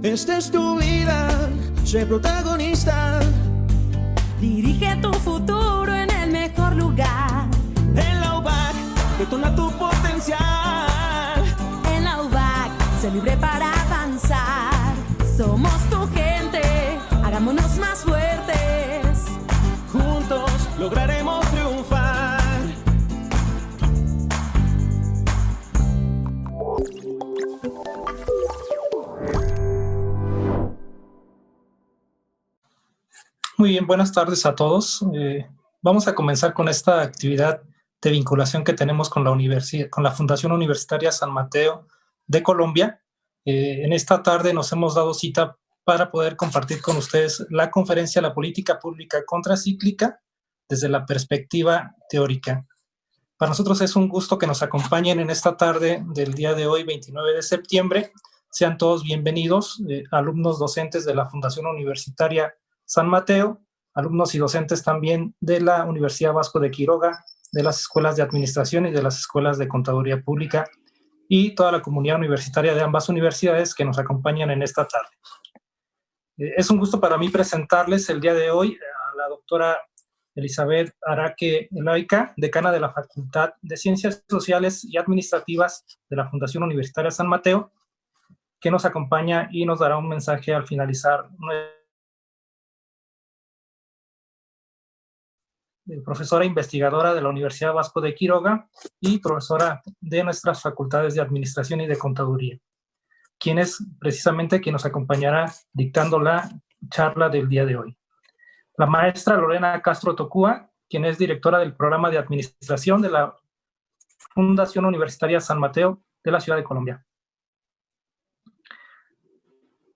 Esta es tu vida, sé protagonista. Dirige tu futuro en el mejor lugar. En la UBAC, detona tu potencial. En la UBAC, sé libre para avanzar. Somos tu gente, hagámonos más fuertes. Juntos lograremos triunfar. Muy bien, buenas tardes a todos. Vamos a comenzar con esta actividad de vinculación que tenemos con la Fundación Universitaria San Mateo de Colombia. En esta tarde nos hemos dado cita para poder compartir con ustedes la conferencia La política pública contracíclica desde la perspectiva teórica. Para nosotros es un gusto que nos acompañen en esta tarde del día de hoy, 29 de septiembre. Sean todos bienvenidos, alumnos docentes de la Fundación Universitaria San Mateo, alumnos y docentes también de la Universidad Vasco de Quiroga, de las escuelas de administración y de las escuelas de contaduría pública y toda la comunidad universitaria de ambas universidades que nos acompañan en esta tarde. Es un gusto para mí presentarles el día de hoy a la doctora Elizabeth Araque Eloica, decana de la Facultad de Ciencias Sociales y Administrativas de la Fundación Universitaria San Mateo, que nos acompaña y nos dará un mensaje al finalizar profesora investigadora de la Universidad Vasco de Quiroga y profesora de nuestras facultades de Administración y de Contaduría, quien es precisamente quien nos acompañará dictando la charla del día de hoy. La maestra Lorena Castro Tocúa, quien es directora del programa de Administración de la Fundación Universitaria San Mateo de la Ciudad de Colombia.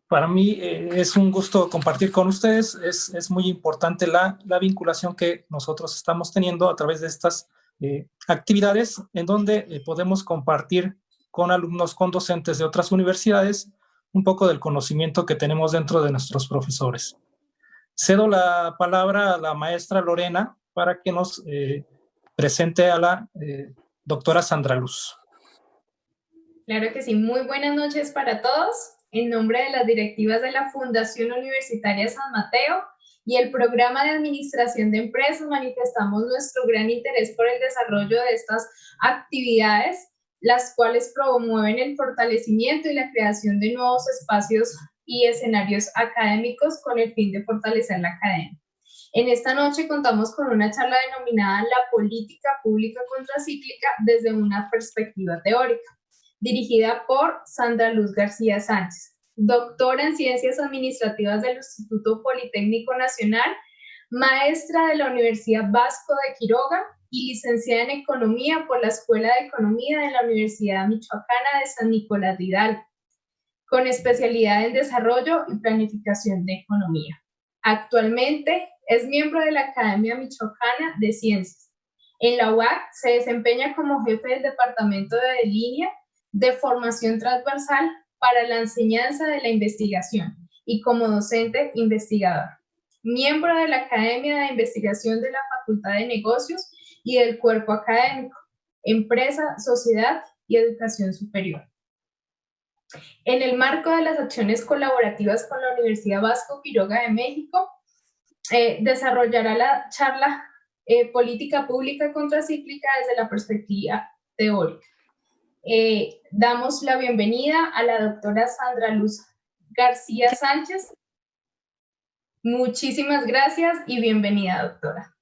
Para mí es un gusto compartir con ustedes. Es muy importante la vinculación que nosotros estamos teniendo a través de estas actividades en donde podemos compartir con alumnos, con docentes de otras universidades, un poco del conocimiento que tenemos dentro de nuestros profesores. Cedo la palabra a la maestra Lorena para que nos presente a la doctora Sandra Luz. Claro que sí. Muy buenas noches para todos. En nombre de las directivas de la Fundación Universitaria San Mateo y el Programa de Administración de Empresas, manifestamos nuestro gran interés por el desarrollo de estas actividades, las cuales promueven el fortalecimiento y la creación de nuevos espacios y escenarios académicos con el fin de fortalecer la academia. En esta noche contamos con una charla denominada La política pública contracíclica desde una perspectiva teórica, dirigida por Sandra Luz García Sánchez, doctora en Ciencias Administrativas del Instituto Politécnico Nacional, maestra de la Universidad Vasco de Quiroga y licenciada en Economía por la Escuela de Economía de la Universidad Michoacana de San Nicolás de Hidalgo, con especialidad en Desarrollo y Planificación de Economía. Actualmente es miembro de la Academia Michoacana de Ciencias. En la UAC se desempeña como jefe del Departamento de Línea de Formación Transversal para la Enseñanza de la Investigación y como docente investigador. Miembro de la Academia de Investigación de la Facultad de Negocios y del Cuerpo Académico, Empresa, Sociedad y Educación Superior. En el marco de las acciones colaborativas con la Universidad Vasco Quiroga de México, desarrollará la charla Política Pública Contracíclica desde la perspectiva teórica. Damos la bienvenida a la doctora Sandra Luz García Sánchez. Muchísimas gracias y bienvenida, doctora.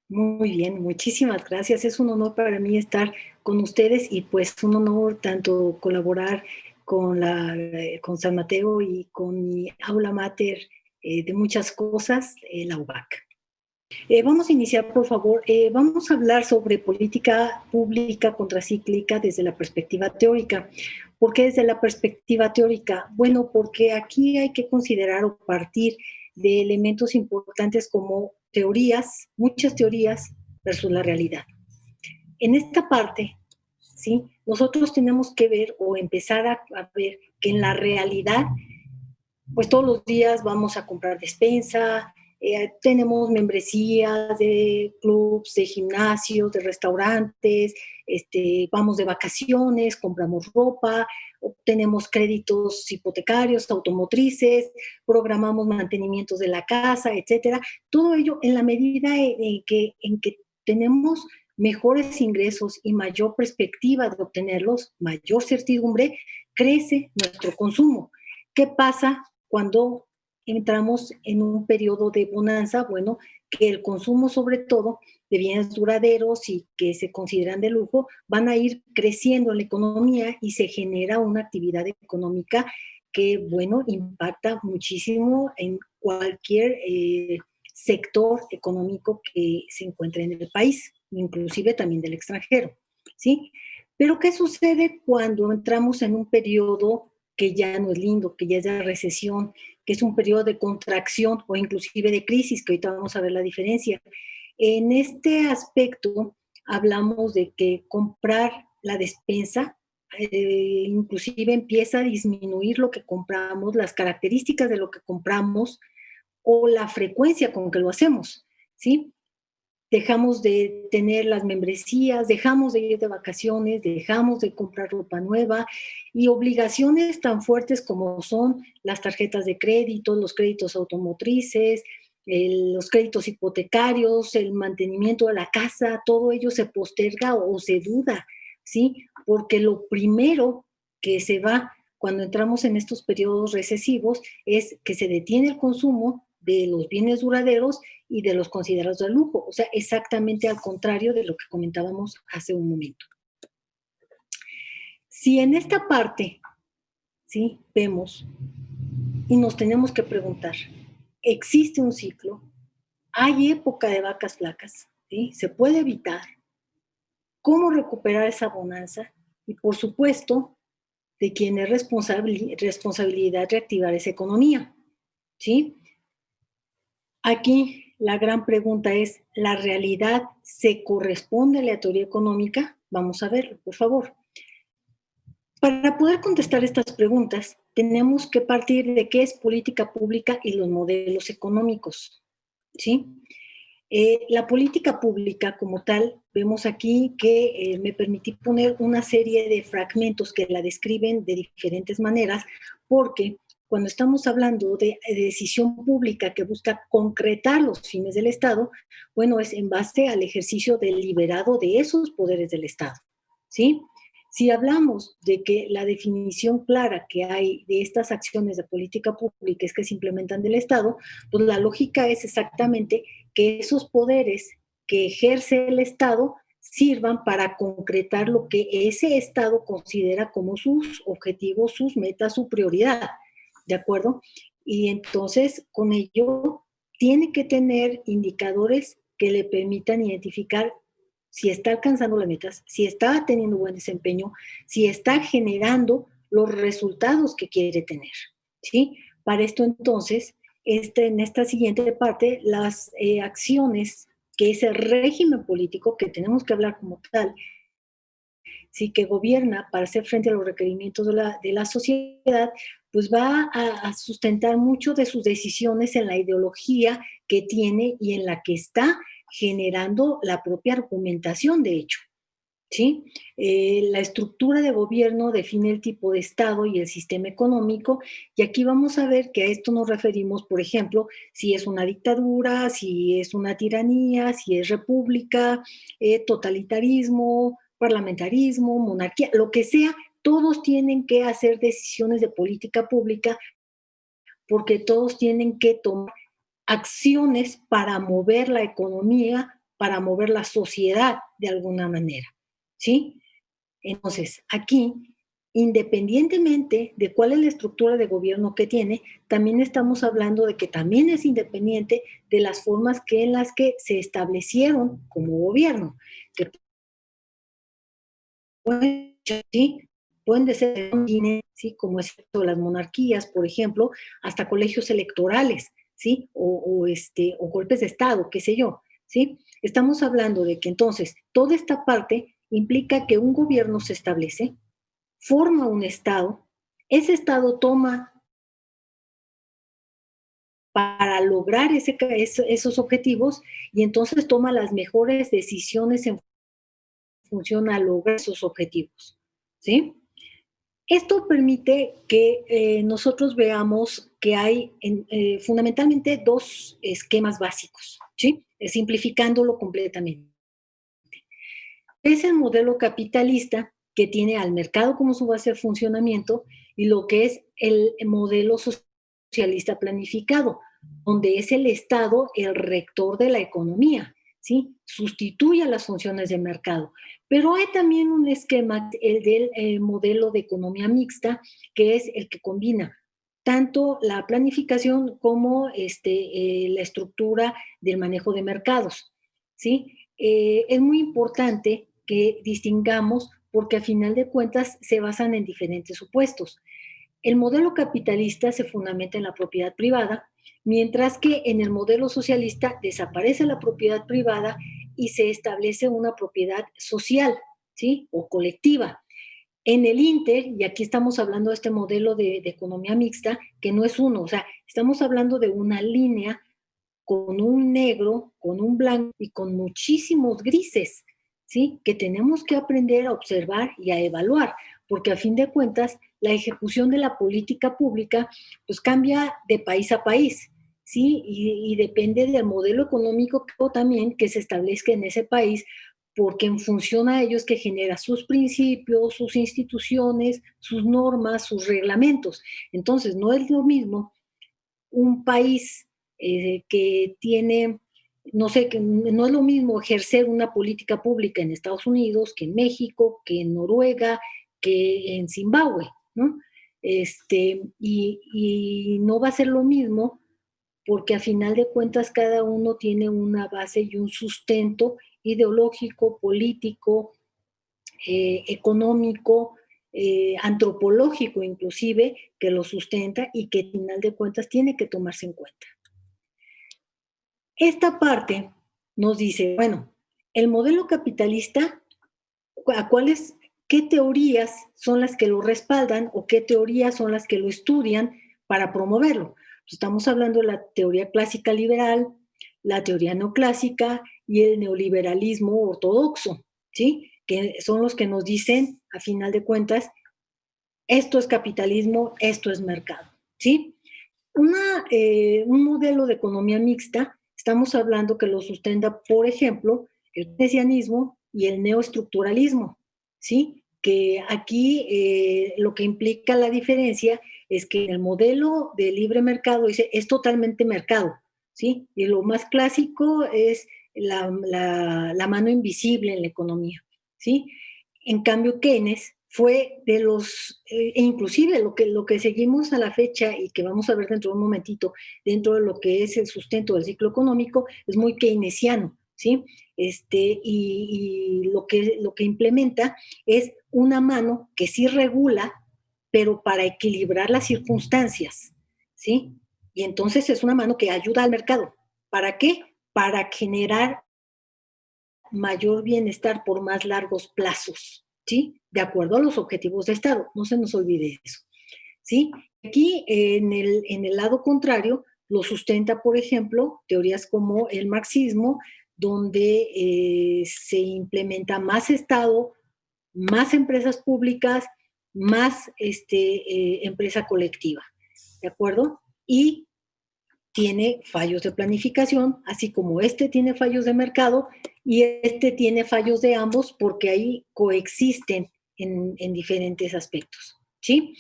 Muy bien, muchísimas gracias. Es un honor para mí estar con ustedes y pues un honor tanto colaborar con San Mateo y con mi aula mater de muchas cosas, la UBAC. Vamos a iniciar, por favor. Vamos a hablar sobre política pública contracíclica desde la perspectiva teórica. ¿Por qué desde la perspectiva teórica? Bueno, porque aquí hay que considerar o partir de elementos importantes como teorías, muchas teorías versus la realidad. En esta parte, ¿sí? Nosotros tenemos que ver o empezar a ver que en la realidad, pues todos los días vamos a comprar despensa, Tenemos membresías de clubs, de gimnasios, de restaurantes, vamos de vacaciones, compramos ropa, obtenemos créditos hipotecarios, automotrices, programamos mantenimientos de la casa, etcétera. Todo ello en la medida en que tenemos mejores ingresos y mayor perspectiva de obtenerlos, mayor certidumbre, crece nuestro consumo. ¿Qué pasa cuando entramos en un periodo de bonanza? Bueno, que el consumo, sobre todo de bienes duraderos y que se consideran de lujo, van a ir creciendo en la economía y se genera una actividad económica que, bueno, impacta muchísimo en cualquier sector económico que se encuentre en el país, inclusive también del extranjero, ¿sí? Pero ¿qué sucede cuando entramos en un periodo que ya no es lindo, que ya es de recesión, que es un periodo de contracción o inclusive de crisis, que ahorita vamos a ver la diferencia? En este aspecto hablamos de que comprar la despensa inclusive empieza a disminuir lo que compramos, las características de lo que compramos o la frecuencia con que lo hacemos, ¿sí? Dejamos de tener las membresías, dejamos de ir de vacaciones, dejamos de comprar ropa nueva y obligaciones tan fuertes como son las tarjetas de crédito, los créditos automotrices, los créditos hipotecarios, el mantenimiento de la casa, todo ello se posterga o se duda, ¿sí? Porque lo primero que se va cuando entramos en estos periodos recesivos es que se detiene el consumo de los bienes duraderos y de los considerados de lujo, o sea, exactamente al contrario de lo que comentábamos hace un momento. Si en esta parte, ¿sí?, vemos y nos tenemos que preguntar, ¿existe un ciclo? ¿Hay época de vacas flacas? ¿Sí? ¿Se puede evitar? ¿Cómo recuperar esa bonanza? Y por supuesto, de quién es responsabilidad reactivar esa economía, ¿sí? Aquí la gran pregunta es, ¿la realidad se corresponde a la teoría económica? Vamos a verlo, por favor. Para poder contestar estas preguntas, tenemos que partir de qué es política pública y los modelos económicos, ¿sí? La política pública como tal, vemos aquí que me permití poner una serie de fragmentos que la describen de diferentes maneras, porque cuando estamos hablando de decisión pública que busca concretar los fines del Estado, bueno, es en base al ejercicio deliberado de esos poderes del Estado, ¿sí? Si hablamos de que la definición clara que hay de estas acciones de política pública es que se implementan del Estado, pues la lógica es exactamente que esos poderes que ejerce el Estado sirvan para concretar lo que ese Estado considera como sus objetivos, sus metas, su prioridad, ¿de acuerdo? Y entonces, con ello, tiene que tener indicadores que le permitan identificar si está alcanzando las metas, si está teniendo buen desempeño, si está generando los resultados que quiere tener, ¿sí? Para esto, entonces, en esta siguiente parte, las acciones que ese régimen político, que tenemos que hablar como tal, sí, que gobierna para hacer frente a los requerimientos de la sociedad, pues va a sustentar mucho de sus decisiones en la ideología que tiene y en la que está generando la propia argumentación, de hecho, ¿sí? La estructura de gobierno define el tipo de Estado y el sistema económico, y aquí vamos a ver que a esto nos referimos, por ejemplo, si es una dictadura, si es una tiranía, si es república, totalitarismo, parlamentarismo, monarquía, lo que sea, todos tienen que hacer decisiones de política pública porque todos tienen que tomar acciones para mover la economía, para mover la sociedad de alguna manera, ¿sí? Entonces, aquí, independientemente de cuál es la estructura de gobierno que tiene, también estamos hablando de que también es independiente de las formas en las que se establecieron como gobierno, que pueden ser, ¿sí?, como es las monarquías, por ejemplo, hasta colegios electorales, ¿sí? O golpes de Estado, qué sé yo, ¿sí? Estamos hablando de que entonces toda esta parte implica que un gobierno se establece, forma un Estado, ese Estado toma para lograr esos objetivos y entonces toma las mejores decisiones en función a lograr esos objetivos, ¿sí? Esto permite que nosotros veamos que hay fundamentalmente dos esquemas básicos, ¿sí? Simplificándolo completamente. Es el modelo capitalista que tiene al mercado como su base de funcionamiento y lo que es el modelo socialista planificado, donde es el Estado el rector de la economía, ¿sí? Sustituye a las funciones de mercado. Pero hay también un esquema, el del modelo de economía mixta, que es el que combina tanto la planificación como la estructura del manejo de mercados, ¿sí? Es muy importante que distingamos porque a final de cuentas se basan en diferentes supuestos. El modelo capitalista se fundamenta en la propiedad privada, mientras que en el modelo socialista desaparece la propiedad privada y se establece una propiedad social, ¿sí? O colectiva. En el Inter, y aquí estamos hablando de este modelo de economía mixta, que no es uno, o sea, estamos hablando de una línea con un negro, con un blanco y con muchísimos grises, ¿sí? Que tenemos que aprender a observar y a evaluar, porque a fin de cuentas la ejecución de la política pública pues cambia de país a país, ¿sí? Y depende del modelo económico también que se establezca en ese país, porque en función a ellos que genera sus principios, sus instituciones, sus normas, sus reglamentos. Entonces, no es lo mismo un país que tiene, no sé, que no es lo mismo ejercer una política pública en Estados Unidos que en México, que en Noruega, que en Zimbabue, ¿no? Y no va a ser lo mismo porque a final de cuentas cada uno tiene una base y un sustento ideológico, político, económico, antropológico inclusive, que lo sustenta y que al final de cuentas tiene que tomarse en cuenta. Esta parte nos dice, bueno, el modelo capitalista, qué teorías son las que lo respaldan o qué teorías son las que lo estudian para promoverlo. Estamos hablando de la teoría clásica liberal, la teoría neoclásica y el neoliberalismo ortodoxo, ¿sí? Que son los que nos dicen, a final de cuentas, esto es capitalismo, esto es mercado, ¿sí? Un modelo de economía mixta, estamos hablando que lo sustenta, por ejemplo, el keynesianismo y el neoestructuralismo, ¿sí? Que aquí lo que implica la diferencia es que en el modelo de libre mercado dice, es totalmente mercado, ¿sí? Y lo más clásico es la mano invisible en la economía, ¿sí? En cambio, Keynes fue de los, inclusive lo que seguimos a la fecha y que vamos a ver dentro de un momentito, dentro de lo que es el sustento del ciclo económico, es muy keynesiano, ¿sí? Y lo que implementa es una mano que sí regula, pero para equilibrar las circunstancias, ¿sí? Y entonces es una mano que ayuda al mercado. ¿Para qué? Para generar mayor bienestar por más largos plazos, ¿sí? De acuerdo a los objetivos de Estado. No se nos olvide eso, ¿sí? Aquí, en el lado contrario, lo sustenta, por ejemplo, teorías como el marxismo, donde se implementa más Estado, más empresas públicas, más empresa colectiva, ¿de acuerdo? Y tiene fallos de planificación, así como tiene fallos de mercado y tiene fallos de ambos porque ahí coexisten en diferentes aspectos, ¿sí?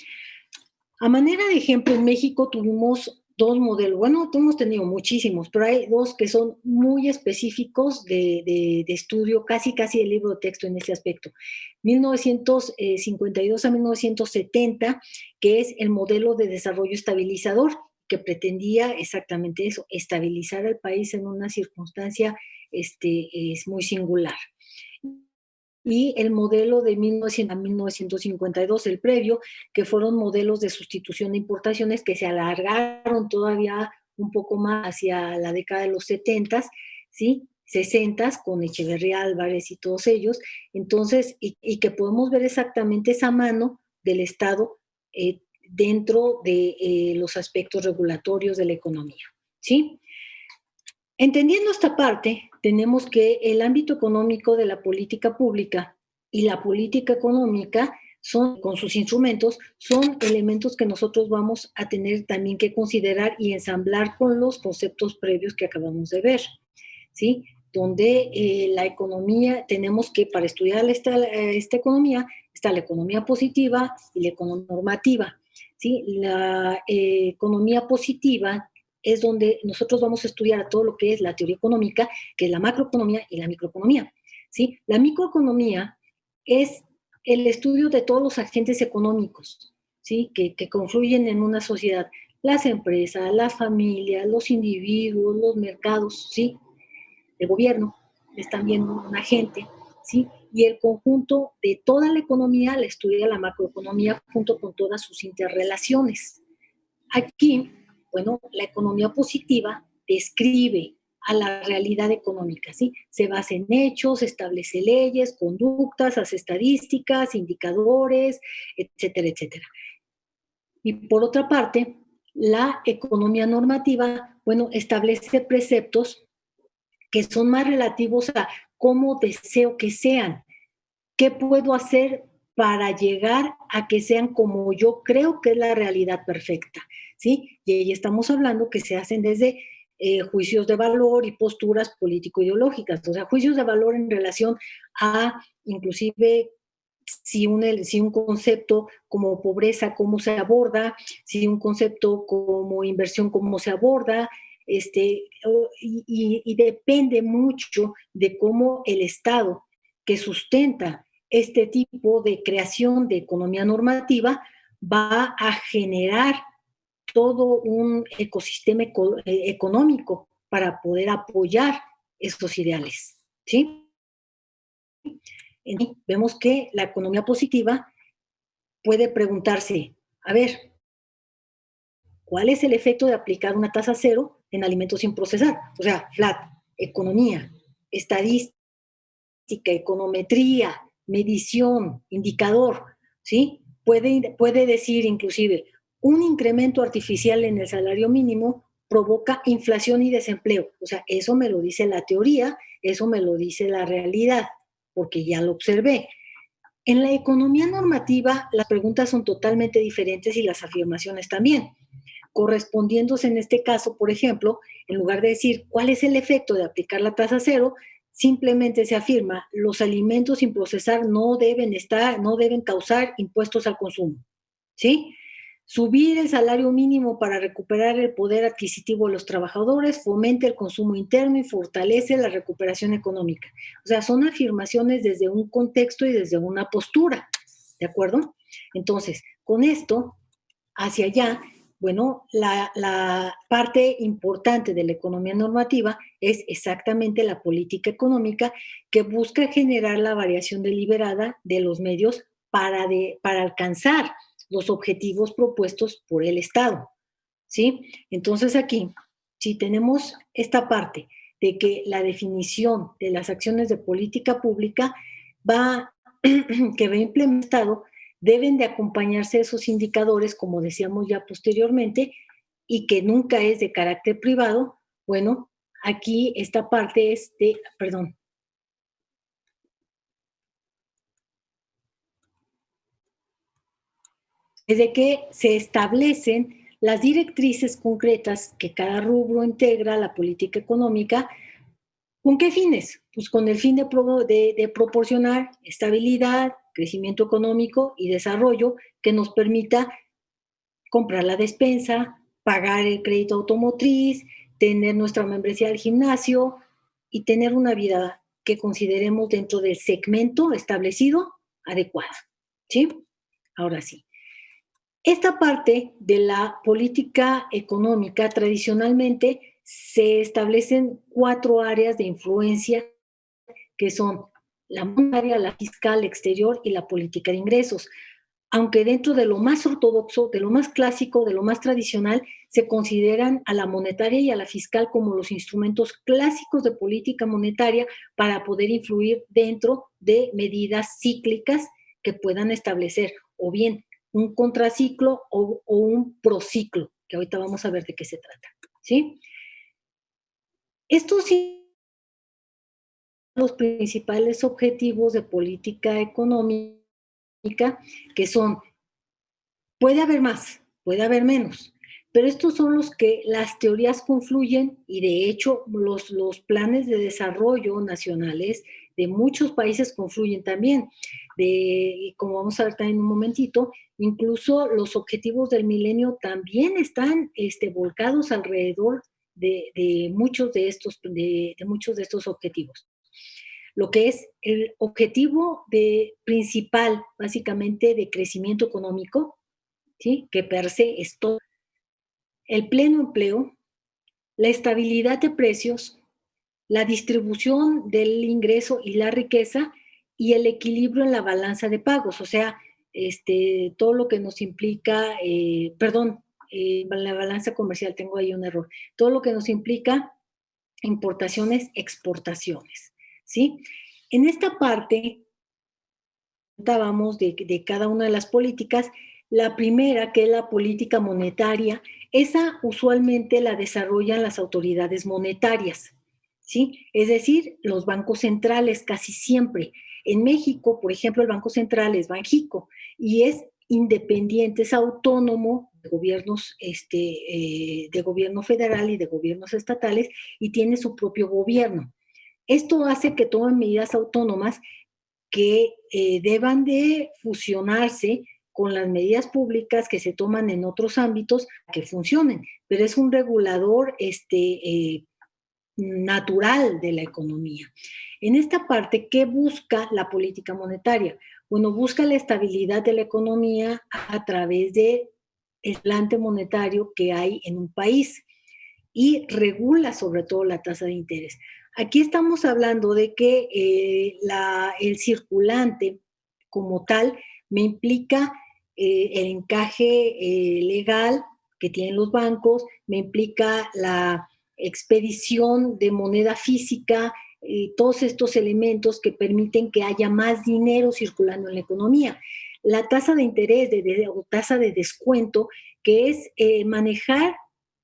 A manera de ejemplo, en México tuvimos dos modelos, bueno, hemos tenido muchísimos, pero hay dos que son muy específicos de estudio, casi de libro de texto en este aspecto. 1952 a 1970, que es el modelo de desarrollo estabilizador, que pretendía exactamente eso, estabilizar al país en una circunstancia es muy singular. Y el modelo de 1900 a 1952, el previo, que fueron modelos de sustitución de importaciones que se alargaron todavía un poco más hacia la década de los 70, ¿sí? 60 con Echeverría Álvarez y todos ellos. Entonces, y que podemos ver exactamente esa mano del Estado dentro de los aspectos regulatorios de la economía, ¿sí? Entendiendo esta parte, tenemos que el ámbito económico de la política pública y la política económica son, con sus instrumentos, son elementos que nosotros vamos a tener también que considerar y ensamblar con los conceptos previos que acabamos de ver, ¿sí? Donde la economía, tenemos que, para estudiar esta economía, está la economía positiva y la economía normativa, ¿sí? La economía positiva es donde nosotros vamos a estudiar todo lo que es la teoría económica, que es la macroeconomía y la microeconomía, ¿sí? La microeconomía es el estudio de todos los agentes económicos, ¿sí? Que confluyen en una sociedad, las empresas, las familias, los individuos, los mercados, ¿sí? El gobierno es también un agente, ¿sí? Y el conjunto de toda la economía la estudia la macroeconomía junto con todas sus interrelaciones. Aquí, bueno, la economía positiva describe a la realidad económica, ¿sí? Se basa en hechos, establece leyes, conductas, hace estadísticas, indicadores, etcétera, etcétera. Y por otra parte, la economía normativa, bueno, establece preceptos que son más relativos a cómo deseo que sean, qué puedo hacer para llegar a que sean como yo creo que es la realidad perfecta, ¿sí? Y ahí estamos hablando que se hacen desde juicios de valor y posturas político-ideológicas, o sea, juicios de valor en relación a, inclusive, si un concepto como pobreza, cómo se aborda, si un concepto como inversión, cómo se aborda, y depende mucho de cómo el Estado que sustenta este tipo de creación de economía normativa va a generar todo un ecosistema económico para poder apoyar estos ideales, ¿sí? Vemos que la economía positiva puede preguntarse, a ver, ¿cuál es el efecto de aplicar una tasa cero en alimentos sin procesar? O sea, flat, economía, estadística, econometría, medición, indicador, ¿sí? Puede decir inclusive, un incremento artificial en el salario mínimo provoca inflación y desempleo. O sea, eso me lo dice la teoría, eso me lo dice la realidad, porque ya lo observé. En la economía normativa, las preguntas son totalmente diferentes y las afirmaciones también. Correspondiéndose en este caso, por ejemplo, en lugar de decir cuál es el efecto de aplicar la tasa cero, simplemente se afirma los alimentos sin procesar no deben causar impuestos al consumo, ¿sí? Subir el salario mínimo para recuperar el poder adquisitivo de los trabajadores fomenta el consumo interno y fortalece la recuperación económica. O sea, son afirmaciones desde un contexto y desde una postura, ¿de acuerdo? Entonces, con esto, hacia allá, bueno, la parte importante de la economía normativa es exactamente la política económica que busca generar la variación deliberada de los medios para alcanzar los objetivos propuestos por el Estado, ¿sí? Entonces aquí, si tenemos esta parte de que la definición de las acciones de política pública que va implementado, deben de acompañarse esos indicadores, como decíamos ya posteriormente, y que nunca es de carácter privado. Bueno, aquí esta parte es de, perdón. Es de que se establecen las directrices concretas que cada rubro integra a la política económica. ¿Con qué fines? Pues con el fin de proporcionar estabilidad, crecimiento económico y desarrollo que nos permita comprar la despensa, pagar el crédito automotriz, tener nuestra membresía al gimnasio y tener una vida que consideremos dentro del segmento establecido adecuada, ¿sí? Ahora sí. Esta parte de la política económica tradicionalmente se establecen 4 áreas de influencia que son la monetaria, la fiscal exterior y la política de ingresos. Aunque dentro de lo más ortodoxo, de lo más clásico, de lo más tradicional, se consideran a la monetaria y a la fiscal como los instrumentos clásicos de política monetaria para poder influir dentro de medidas cíclicas que puedan establecer o bien un contraciclo o un prociclo, que ahorita vamos a ver de qué se trata, ¿sí? Estos sí son los principales objetivos de política económica, que son, puede haber más, puede haber menos, pero estos son los que las teorías confluyen y de hecho los planes de desarrollo nacionales de muchos países confluyen también. Como vamos a ver también en un momentito, incluso los objetivos del milenio también están volcados alrededor de muchos de estos objetivos. Lo que es el objetivo principal, básicamente, de crecimiento económico, ¿sí? Que per se es todo, el pleno empleo, la estabilidad de precios, la distribución del ingreso y la riqueza y el equilibrio en la balanza de pagos, o sea, todo lo que nos implica, la balanza comercial, tengo ahí un error, todo lo que nos implica importaciones, exportaciones, ¿sí? En esta parte, vamos de cada una de las políticas. La primera, que es la política monetaria, esa usualmente la desarrollan las autoridades monetarias, ¿sí? Es decir, los bancos centrales casi siempre. En México, por ejemplo, el Banco Central es Banxico y es independiente, es autónomo de gobiernos, de gobierno federal y de gobiernos estatales y tiene su propio gobierno. Esto hace que tomen medidas autónomas que deban de fusionarse con las medidas públicas que se toman en otros ámbitos que funcionen, pero es un regulador natural de la economía. En esta parte, ¿qué busca la política monetaria? Bueno, busca la estabilidad de la economía a través del talante monetario que hay en un país y regula sobre todo la tasa de interés. Aquí estamos hablando de que el circulante como tal me implica el encaje legal que tienen los bancos, me implica la expedición de moneda física, todos estos elementos que permiten que haya más dinero circulando en la economía. La tasa de interés o tasa de descuento, que es manejar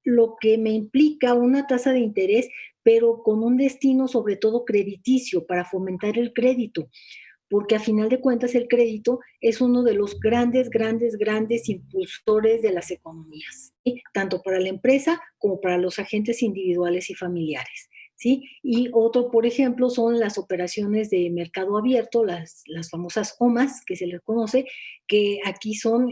lo que me implica una tasa de interés, pero con un destino sobre todo crediticio, para fomentar el crédito, porque a final de cuentas el crédito es uno de los grandes impulsores de las economías, ¿sí? Tanto para la empresa como para los agentes individuales y familiares, ¿sí? Y otro, por ejemplo, son las operaciones de mercado abierto, las famosas OMAS, que se les conoce, que aquí son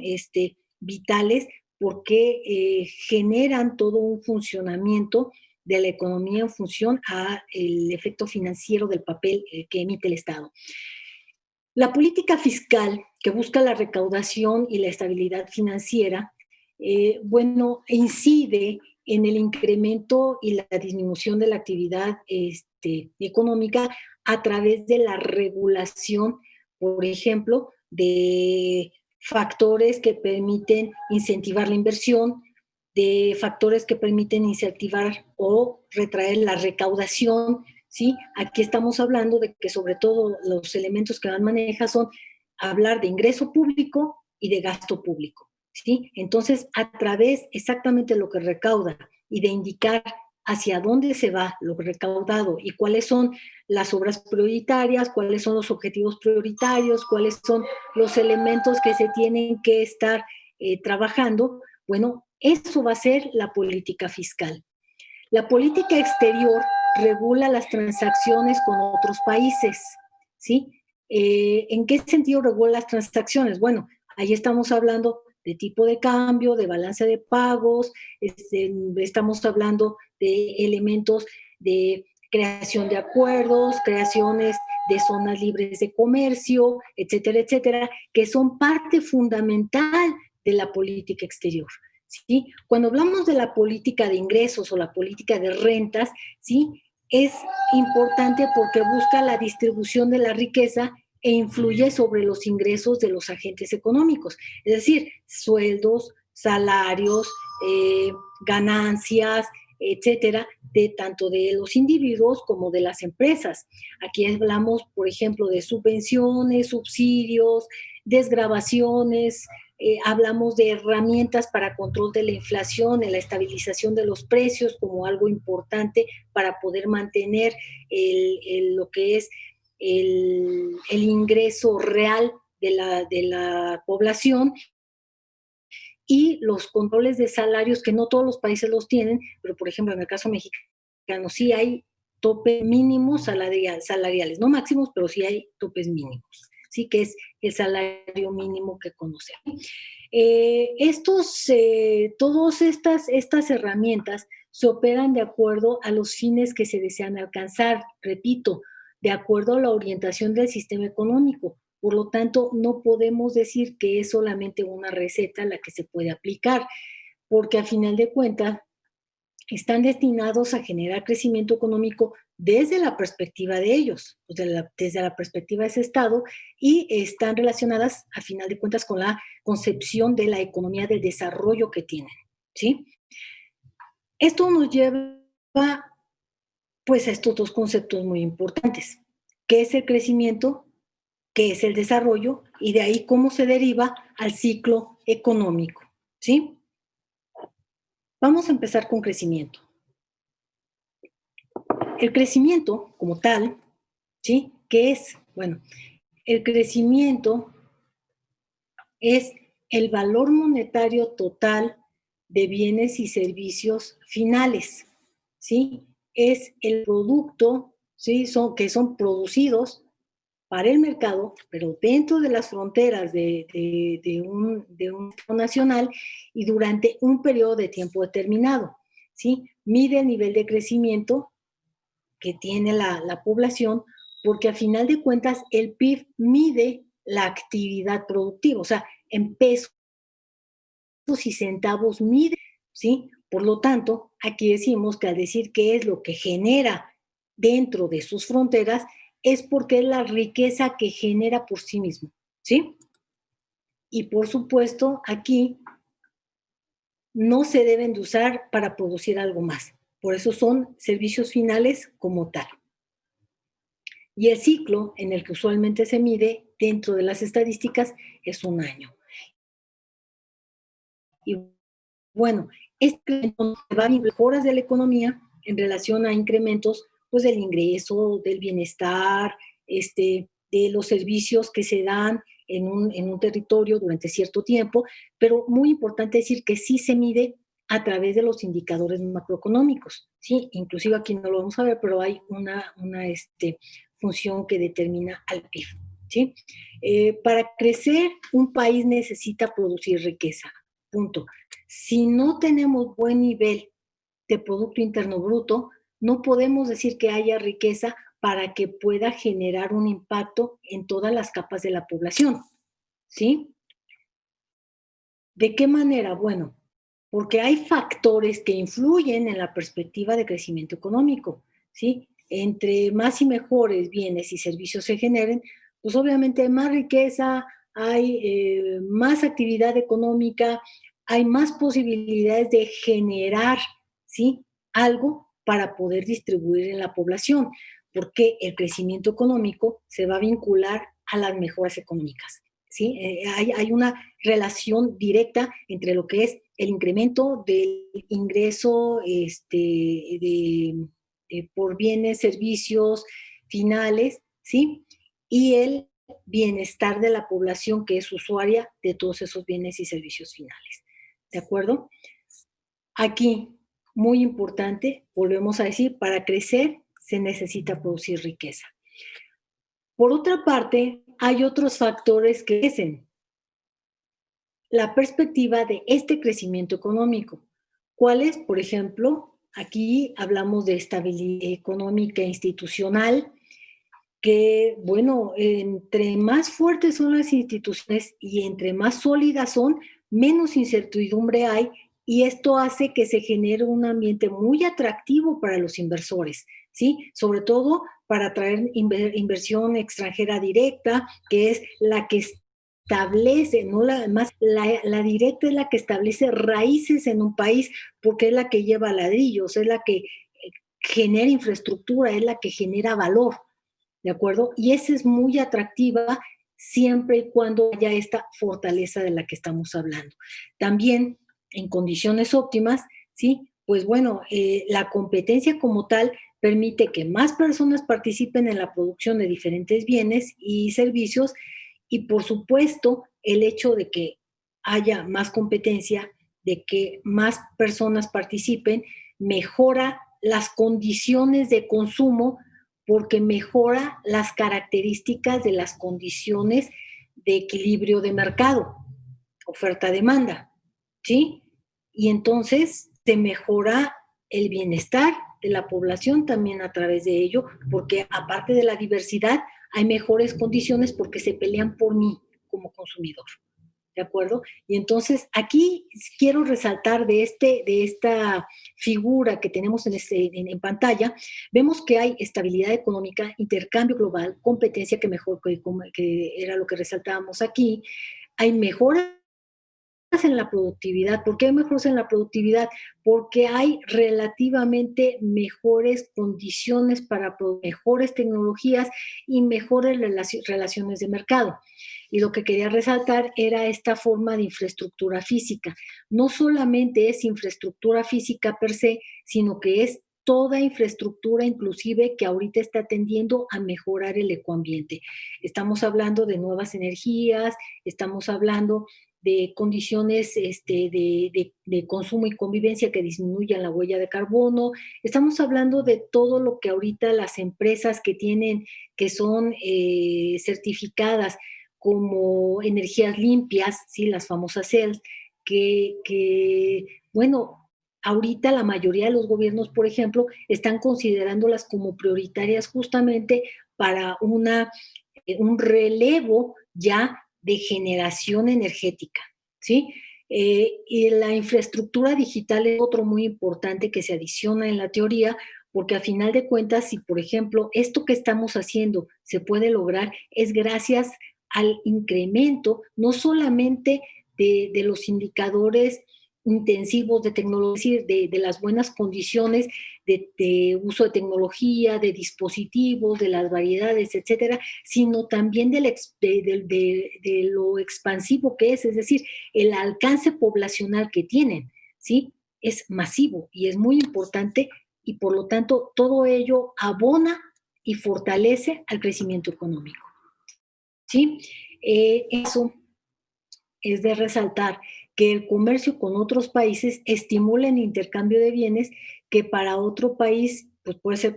vitales porque generan todo un funcionamiento de la economía en función al efecto financiero del papel que emite el Estado. La política fiscal, que busca la recaudación y la estabilidad financiera, incide en el incremento y la disminución de la actividad económica a través de la regulación, por ejemplo, de factores que permiten incentivar la inversión, de factores que permiten incentivar o retraer la recaudación, ¿sí? Aquí estamos hablando de que sobre todo los elementos que maneja son hablar de ingreso público y de gasto público, ¿sí? Entonces, a través exactamente de lo que recauda y de indicar hacia dónde se va lo recaudado y cuáles son las obras prioritarias, cuáles son los objetivos prioritarios, cuáles son los elementos que se tienen que estar trabajando, bueno, eso va a ser la política fiscal. La política exterior regula las transacciones con otros países, ¿sí? ¿En qué sentido regula las transacciones? Bueno, ahí estamos hablando de tipo de cambio, de balance de pagos, estamos hablando de elementos de creación de acuerdos, creaciones de zonas libres de comercio, etcétera, etcétera, que son parte fundamental de la política exterior. ¿Sí? Cuando hablamos de la política de ingresos o la política de rentas, ¿sí? Es importante porque busca la distribución de la riqueza e influye sobre los ingresos de los agentes económicos, es decir, sueldos, salarios, ganancias, etcétera, tanto de los individuos como de las empresas. Aquí hablamos, por ejemplo, de subvenciones, subsidios, desgravaciones, hablamos de herramientas para control de la inflación, en la estabilización de los precios como algo importante para poder mantener lo que es el ingreso real de la población, y los controles de salarios, que no todos los países los tienen, pero por ejemplo en el caso mexicano sí hay topes mínimos salariales, no máximos, pero sí hay topes mínimos, sí, que es el salario mínimo que conocemos. Todas estas herramientas se operan de acuerdo a los fines que se desean alcanzar, repito, de acuerdo a la orientación del sistema económico. Por lo tanto, no podemos decir que es solamente una receta la que se puede aplicar, porque a final de cuentas están destinados a generar crecimiento económico desde la perspectiva de ellos, desde la perspectiva de ese Estado, y están relacionadas, a final de cuentas, con la concepción de la economía del desarrollo que tienen, ¿sí? Esto nos lleva, pues, a estos dos conceptos muy importantes. ¿Qué es el crecimiento? ¿Qué es el desarrollo? Y de ahí cómo se deriva al ciclo económico, ¿sí? Vamos a empezar con crecimiento. El crecimiento como tal, ¿sí? ¿Qué es? Bueno, el crecimiento es el valor monetario total de bienes y servicios finales, ¿sí? Es el producto, ¿sí? Que son producidos para el mercado, pero dentro de las fronteras de un Estado nacional y durante un periodo de tiempo determinado, ¿sí? Mide el nivel de crecimiento que tiene la población, porque a final de cuentas el PIB mide la actividad productiva, o sea, en pesos y centavos mide, ¿sí? Por lo tanto, aquí decimos que al decir qué es lo que genera dentro de sus fronteras, es porque es la riqueza que genera por sí mismo, ¿sí? Y por supuesto, aquí no se deben de usar para producir algo más. Por eso son servicios finales como tal. Y el ciclo en el que usualmente se mide dentro de las estadísticas es un año. Y bueno, este va a mejoras de la economía en relación a incrementos, pues, del ingreso, del bienestar, de los servicios que se dan en un territorio durante cierto tiempo, pero muy importante decir que sí se mide a través de los indicadores macroeconómicos, ¿sí? Inclusive aquí no lo vamos a ver, pero hay una función que determina al PIB, ¿sí? Para crecer, un país necesita producir riqueza, punto. Si no tenemos buen nivel de Producto Interno Bruto, no podemos decir que haya riqueza para que pueda generar un impacto en todas las capas de la población, ¿sí? ¿De qué manera? Bueno, porque hay factores que influyen en la perspectiva de crecimiento económico, ¿sí? Entre más y mejores bienes y servicios se generen, pues obviamente hay más riqueza, hay más actividad económica, hay más posibilidades de generar, ¿sí? Algo para poder distribuir en la población, porque el crecimiento económico se va a vincular a las mejoras económicas, ¿sí? Hay una relación directa entre lo que es el incremento del ingreso por bienes, servicios finales, ¿sí? Y el bienestar de la población que es usuaria de todos esos bienes y servicios finales. ¿De acuerdo? Aquí, muy importante, volvemos a decir, para crecer se necesita producir riqueza. Por otra parte, hay otros factores que crecen. La perspectiva de este crecimiento económico. ¿Cuál es? Por ejemplo, aquí hablamos de estabilidad económica e institucional, que, bueno, entre más fuertes son las instituciones y entre más sólidas son, menos incertidumbre hay, y esto hace que se genere un ambiente muy atractivo para los inversores, ¿sí? Sobre todo para atraer inversión extranjera directa, que es la que establece, no la directa es la que establece raíces en un país, porque es la que lleva ladrillos, es la que genera infraestructura, es la que genera valor, ¿de acuerdo? Y esa es muy atractiva siempre y cuando haya esta fortaleza de la que estamos hablando. También, en condiciones óptimas, ¿sí? Pues bueno, la competencia como tal permite que más personas participen en la producción de diferentes bienes y servicios, y por supuesto el hecho de que haya más competencia, de que más personas participen, mejora las condiciones de consumo porque mejora las características de las condiciones de equilibrio de mercado, oferta-demanda, ¿sí? Y entonces se mejora el bienestar de la población también a través de ello, porque aparte de la diversidad, hay mejores condiciones porque se pelean por mí como consumidor. ¿De acuerdo? Y entonces aquí quiero resaltar de esta figura que tenemos en pantalla, vemos que hay estabilidad económica, intercambio global, competencia que era lo que resaltábamos aquí, hay mejoras en la productividad. ¿Por qué hay mejoras en la productividad? Porque hay relativamente mejores condiciones para mejores tecnologías y mejores relaciones de mercado. Y lo que quería resaltar era esta forma de infraestructura física. No solamente es infraestructura física per se, sino que es toda infraestructura inclusive que ahorita está tendiendo a mejorar el ecoambiente. Estamos hablando de nuevas energías, estamos hablando de condiciones de consumo y convivencia que disminuyan la huella de carbono. Estamos hablando de todo lo que ahorita las empresas que son certificadas como energías limpias, ¿sí? Las famosas CELS, bueno, ahorita la mayoría de los gobiernos, por ejemplo, están considerándolas como prioritarias justamente para un relevo ya de generación energética, ¿sí? Y la infraestructura digital es otro muy importante que se adiciona en la teoría, porque a final de cuentas, si por ejemplo esto que estamos haciendo se puede lograr, es gracias al incremento no solamente de los indicadores intensivos de tecnología, de las buenas condiciones de uso de tecnología, de dispositivos, de las variedades, etcétera, sino también de lo expansivo que es decir, el alcance poblacional que tienen, ¿sí? Es masivo y es muy importante y por lo tanto todo ello abona y fortalece al crecimiento económico, ¿sí? Eso es de resaltar que el comercio con otros países estimula el intercambio de bienes que para otro país pues puede ser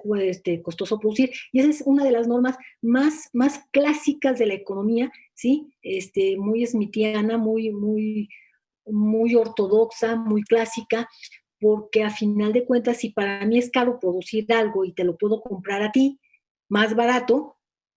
costoso producir. Y esa es una de las normas más clásicas de la economía, ¿sí? Muy smithiana, muy ortodoxa, muy clásica, porque a final de cuentas, si para mí es caro producir algo y te lo puedo comprar a ti más barato,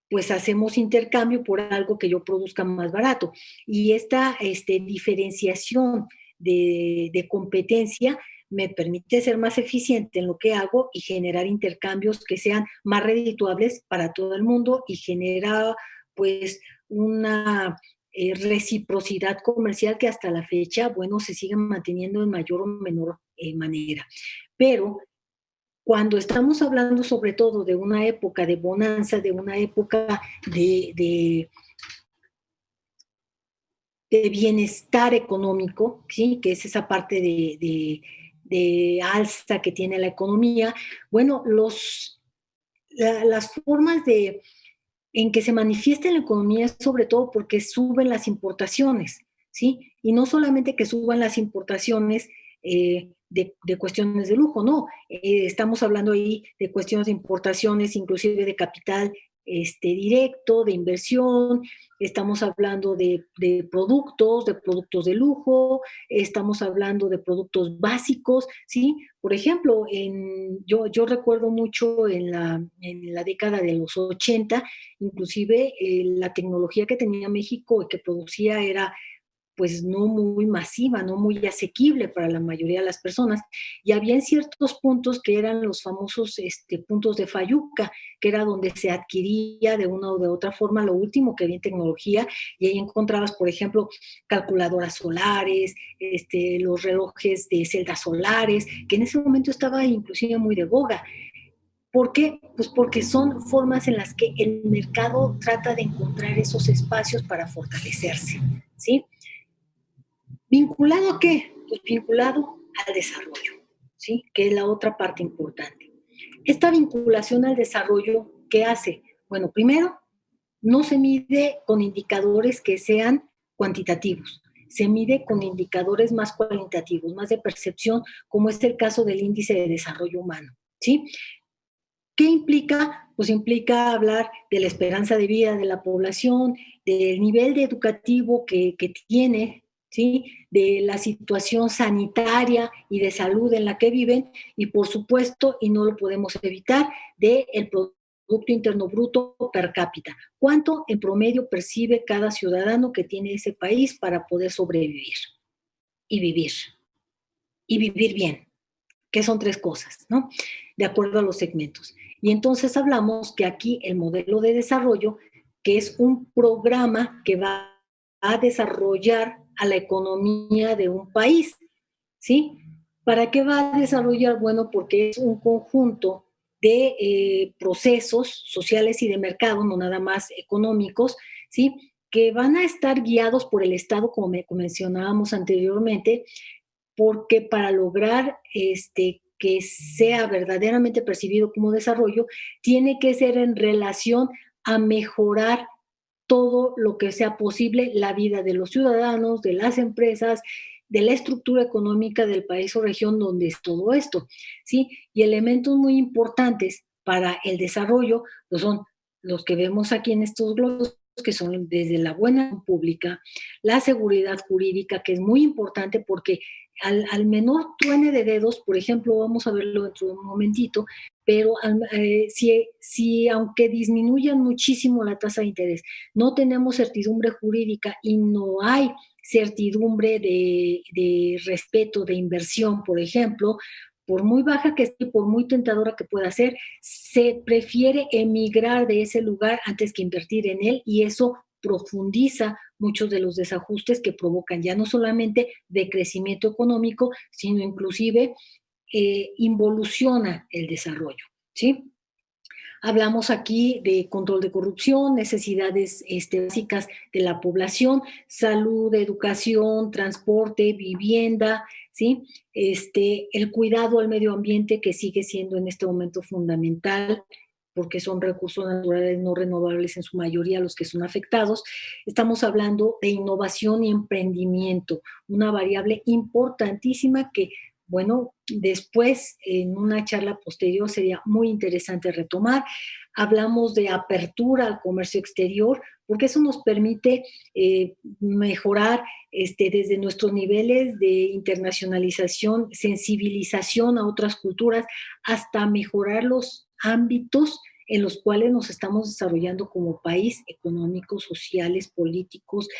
pues hacemos intercambio por algo que yo produzca más barato. Y esta diferenciación de competencia me permite ser más eficiente en lo que hago y generar intercambios que sean más redituables para todo el mundo y genera pues una reciprocidad comercial que hasta la fecha, bueno, se sigue manteniendo en mayor o menor manera. Pero cuando estamos hablando sobre todo de una época de bonanza, de una época de bienestar económico, ¿sí? Que es esa parte de alza que tiene la economía, bueno, las formas en que se manifiesta la economía es sobre todo porque suben las importaciones, ¿sí? Y no solamente que suban las importaciones de cuestiones de lujo, no. Estamos hablando ahí de cuestiones de importaciones, inclusive de capital directo, de inversión, estamos hablando de productos de lujo, estamos hablando de productos básicos, ¿sí? Por ejemplo, yo recuerdo mucho en la década de los 80, inclusive la tecnología que tenía México y que producía era pues no muy masiva, no muy asequible para la mayoría de las personas. Y había ciertos puntos que eran los famosos puntos de Fayuca, que era donde se adquiría de una o de otra forma lo último que había en tecnología, y ahí encontrabas, por ejemplo, calculadoras solares, los relojes de celdas solares, que en ese momento estaba inclusive muy de boga. ¿Por qué? Pues porque son formas en las que el mercado trata de encontrar esos espacios para fortalecerse, ¿sí? ¿Vinculado a qué? Pues vinculado al desarrollo, ¿sí? Que es la otra parte importante. Esta vinculación al desarrollo, ¿qué hace? Bueno, primero, no se mide con indicadores que sean cuantitativos, se mide con indicadores más cualitativos, más de percepción, como es el caso del índice de desarrollo humano, ¿sí? ¿Qué implica? Pues implica hablar de la esperanza de vida de la población, del nivel de educativo que tiene, ¿sí? De la situación sanitaria y de salud en la que viven y, por supuesto, y no lo podemos evitar, del Producto Interno Bruto per cápita. ¿Cuánto en promedio percibe cada ciudadano que tiene ese país para poder sobrevivir y vivir? Y vivir bien, que son tres cosas, ¿no? De acuerdo a los segmentos. Y entonces hablamos que aquí el modelo de desarrollo, que es un programa que va a desarrollar a la economía de un país, ¿sí? ¿Para qué va a desarrollar? Bueno, porque es un conjunto de procesos sociales y de mercado, no nada más económicos, ¿sí? Que van a estar guiados por el Estado, como mencionábamos anteriormente, porque para lograr que sea verdaderamente percibido como desarrollo, tiene que ser en relación a mejorar todo lo que sea posible la vida de los ciudadanos, de las empresas, de la estructura económica del país o región donde es todo esto, ¿sí? Y elementos muy importantes para el desarrollo pues son los que vemos aquí en estos globos, que son desde la buena pública, la seguridad jurídica, que es muy importante porque al menor truene de dedos, por ejemplo, vamos a verlo dentro de un momentito, pero si aunque disminuyan muchísimo la tasa de interés, no tenemos certidumbre jurídica y no hay certidumbre de respeto, de inversión, por ejemplo, por muy baja que esté, por muy tentadora que pueda ser, se prefiere emigrar de ese lugar antes que invertir en él y eso profundiza muchos de los desajustes que provocan ya no solamente decrecimiento económico, sino inclusive involuciona el desarrollo, ¿sí? Hablamos aquí de control de corrupción, necesidades básicas de la población, salud, educación, transporte, vivienda, ¿sí? El cuidado al medio ambiente que sigue siendo en este momento fundamental porque son recursos naturales no renovables en su mayoría los que son afectados. Estamos hablando de innovación y emprendimiento, una variable importantísima que bueno, después en una charla posterior sería muy interesante retomar. Hablamos de apertura al comercio exterior, porque eso nos permite mejorar desde nuestros niveles de internacionalización, sensibilización a otras culturas, hasta mejorar los ámbitos en los cuales nos estamos desarrollando como país, económicos, sociales, políticos,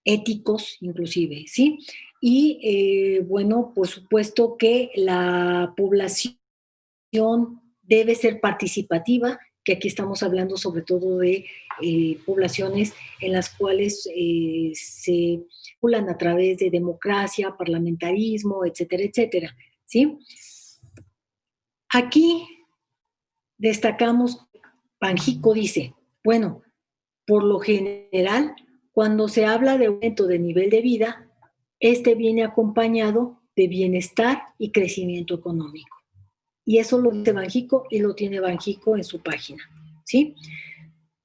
éticos inclusive, ¿sí? Y bueno, por supuesto que la población debe ser participativa, que aquí estamos hablando sobre todo de poblaciones en las cuales se regulan a través de democracia, parlamentarismo, etcétera, etcétera, ¿sí? Aquí destacamos, Banjico dice, bueno, por lo general, cuando se habla de aumento de nivel de vida, viene acompañado de bienestar y crecimiento económico. Y eso lo dice Banjico y lo tiene Banjico en su página, ¿sí?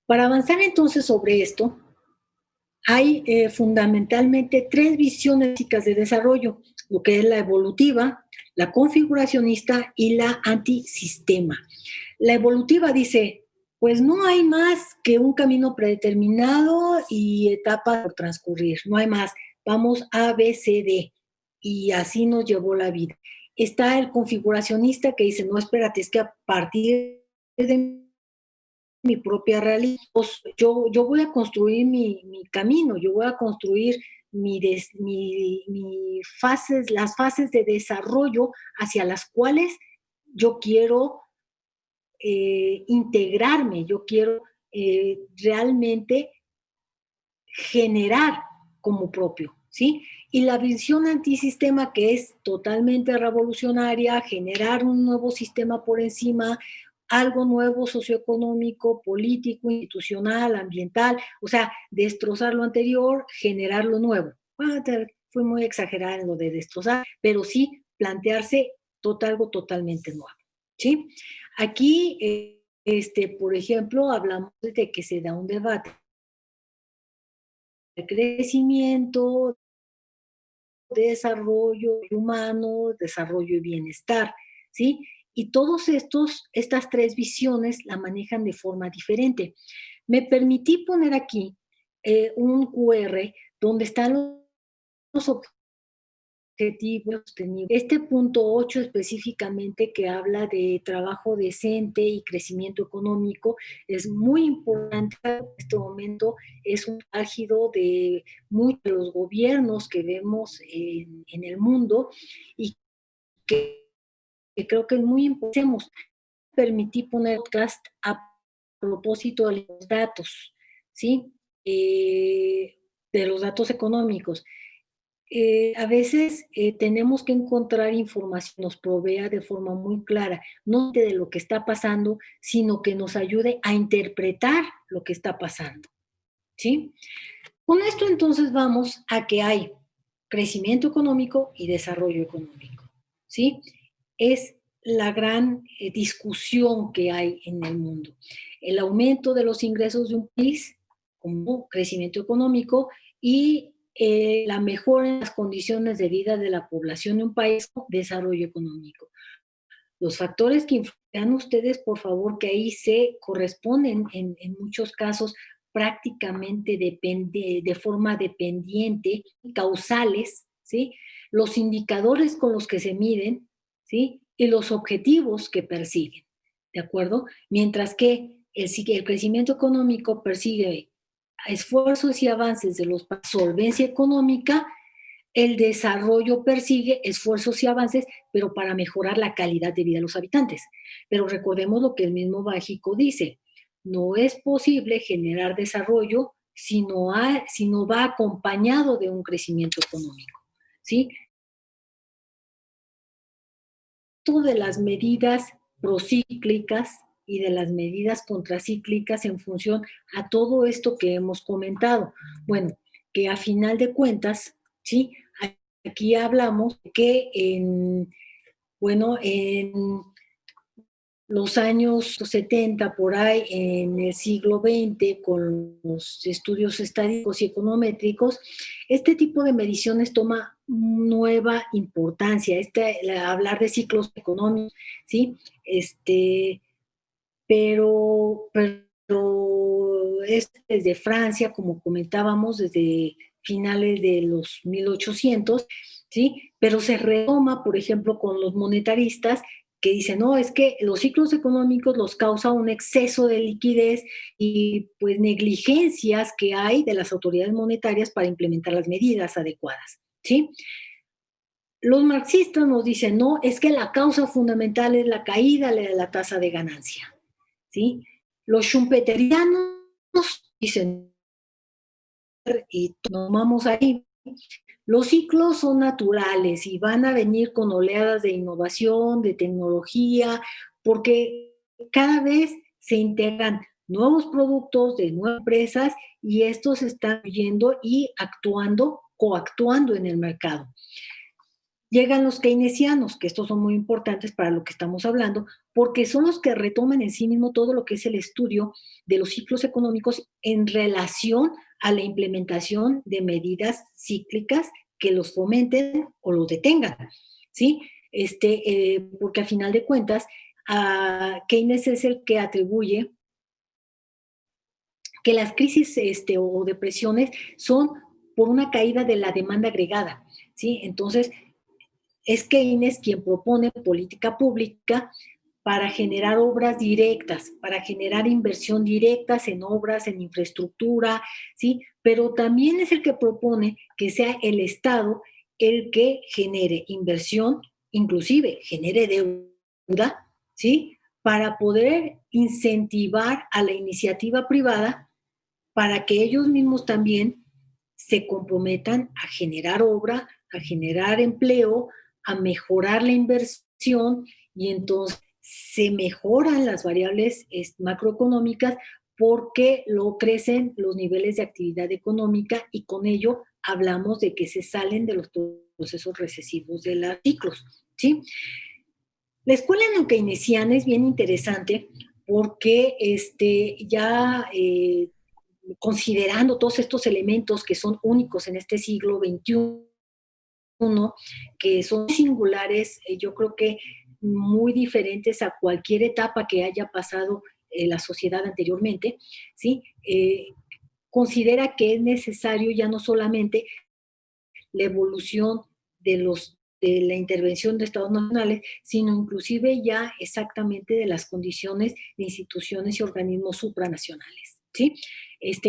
Para avanzar entonces sobre esto, hay fundamentalmente tres visiones básicas de desarrollo, lo que es la evolutiva, la configuracionista y la antisistema. La evolutiva dice, pues no hay más que un camino predeterminado y etapas por transcurrir, no hay más. Vamos A, B, C, D. Y así nos llevó la vida. Está el configuracionista que dice, no, espérate, es que a partir de mi propia realidad, pues yo voy a construir mi camino, yo voy a construir las fases de desarrollo hacia las cuales yo quiero integrarme, yo quiero realmente generar como propio, ¿sí? Y la visión antisistema, que es totalmente revolucionaria, generar un nuevo sistema por encima, algo nuevo socioeconómico, político, institucional, ambiental, o sea, destrozar lo anterior, generar lo nuevo. Fue muy exagerada en lo de destrozar, pero sí plantearse algo totalmente nuevo, ¿sí? Aquí, por ejemplo, hablamos de que se da un debate de crecimiento, desarrollo humano, desarrollo y bienestar, ¿sí? Y estas tres visiones la manejan de forma diferente. Me permití poner aquí un QR donde están los objetivos sostenibles. Este punto 8 específicamente, que habla de trabajo decente y crecimiento económico, es muy importante en este momento. Es un álgido de muchos de los gobiernos que vemos en el mundo, y que creo que es muy importante. Permití poner podcast a propósito de los datos, ¿sí? De los datos económicos. A veces tenemos que encontrar información que nos provea de forma muy clara, no de lo que está pasando, sino que nos ayude a interpretar lo que está pasando, ¿sí? Con esto entonces vamos a que hay crecimiento económico y desarrollo económico, ¿sí? Es la gran discusión que hay en el mundo. El aumento de los ingresos de un país como crecimiento económico, y la mejora en las condiciones de vida de la población de un país como desarrollo económico. Los factores que influyen ustedes, por favor, que ahí se corresponden en muchos casos prácticamente de forma dependiente, causales, ¿sí? Los indicadores con los que se miden, ¿sí? Y los objetivos que persiguen, ¿de acuerdo? Mientras que el crecimiento económico persigue esfuerzos y avances de los países, solvencia económica. El desarrollo persigue esfuerzos y avances, pero para mejorar la calidad de vida de los habitantes. Pero recordemos lo que el mismo Bájico dice: no es posible generar desarrollo si no va acompañado de un crecimiento económico, ¿sí? De las medidas procíclicas y de las medidas contracíclicas en función a todo esto que hemos comentado. Bueno, que a final de cuentas, ¿sí? Aquí hablamos que en los años 70, por ahí, en el siglo XX, con los estudios estadísticos y econométricos, este tipo de mediciones toma nueva importancia, hablar de ciclos económicos, ¿sí? Pero es desde Francia, como comentábamos, desde finales de los 1800, ¿sí? Pero se retoma, por ejemplo, con los monetaristas, que dicen, no, es que los ciclos económicos los causa un exceso de liquidez y pues negligencias que hay de las autoridades monetarias para implementar las medidas adecuadas, ¿sí? Los marxistas nos dicen, no, es que la causa fundamental es la caída de la tasa de ganancia, ¿sí? Los schumpeterianos dicen, y tomamos ahí, los ciclos son naturales y van a venir con oleadas de innovación, de tecnología, porque cada vez se integran nuevos productos de nuevas empresas y estos están yendo y coactuando en el mercado. Llegan los keynesianos, que estos son muy importantes para lo que estamos hablando, porque son los que retoman en sí mismo todo lo que es el estudio de los ciclos económicos en relación a la implementación de medidas cíclicas que los fomenten o los detengan, ¿sí? Porque a final de cuentas, Keynes es el que atribuye que las crisis o depresiones son por una caída de la demanda agregada, ¿sí? Entonces, es Keynes quien propone política pública para generar obras directas, para generar inversión directas en obras, en infraestructura, ¿sí? Pero también es el que propone que sea el Estado el que genere inversión, inclusive genere deuda, ¿sí? Para poder incentivar a la iniciativa privada para que ellos mismos también se comprometan a generar obra, a generar empleo, a mejorar la inversión, y entonces se mejoran las variables macroeconómicas porque lo crecen los niveles de actividad económica, y con ello hablamos de que se salen de los procesos recesivos de los ciclos, ¿sí? La escuela keynesiana es bien interesante porque ya considerando todos estos elementos que son únicos en este siglo XXI, que son singulares, yo creo que muy diferentes a cualquier etapa que haya pasado la sociedad anteriormente, ¿sí? Considera que es necesario ya no solamente la evolución de la intervención de estados nacionales, sino inclusive ya exactamente de las condiciones de instituciones y organismos supranacionales, ¿sí?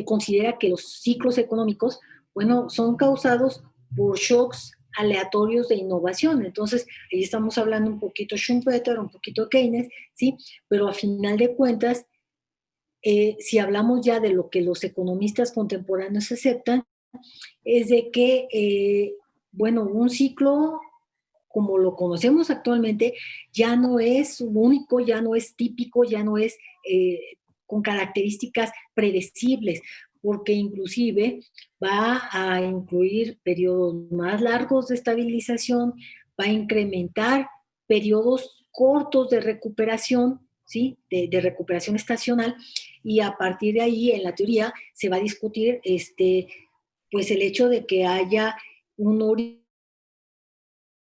Considera que los ciclos económicos, bueno, son causados por shocks aleatorios de innovación. Entonces, ahí estamos hablando un poquito Schumpeter, un poquito Keynes, ¿sí? Pero a final de cuentas, si hablamos ya de lo que los economistas contemporáneos aceptan, es de que, bueno, un ciclo como lo conocemos actualmente ya no es único, ya no es típico, ya no es con características predecibles, porque inclusive va a incluir periodos más largos de estabilización, va a incrementar periodos cortos de recuperación, ¿sí? De recuperación estacional, y a partir de ahí, en la teoría, se va a discutir pues el hecho de que haya un origen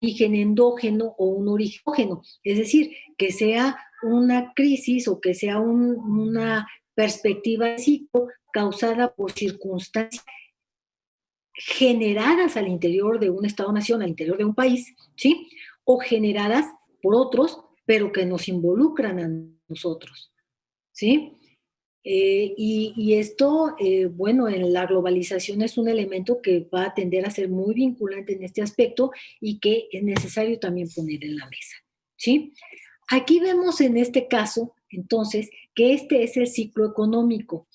endógeno o un origen exógeno, es decir, que sea una crisis o que sea una perspectiva de ciclo causada por circunstancias generadas al interior de un Estado-nación, al interior de un país, ¿sí? O generadas por otros, pero que nos involucran a nosotros, ¿sí? Y esto, bueno, en la globalización es un elemento que va a tender a ser muy vinculante en este aspecto y que es necesario también poner en la mesa, ¿sí? Aquí vemos en este caso, entonces, que este es el ciclo económico.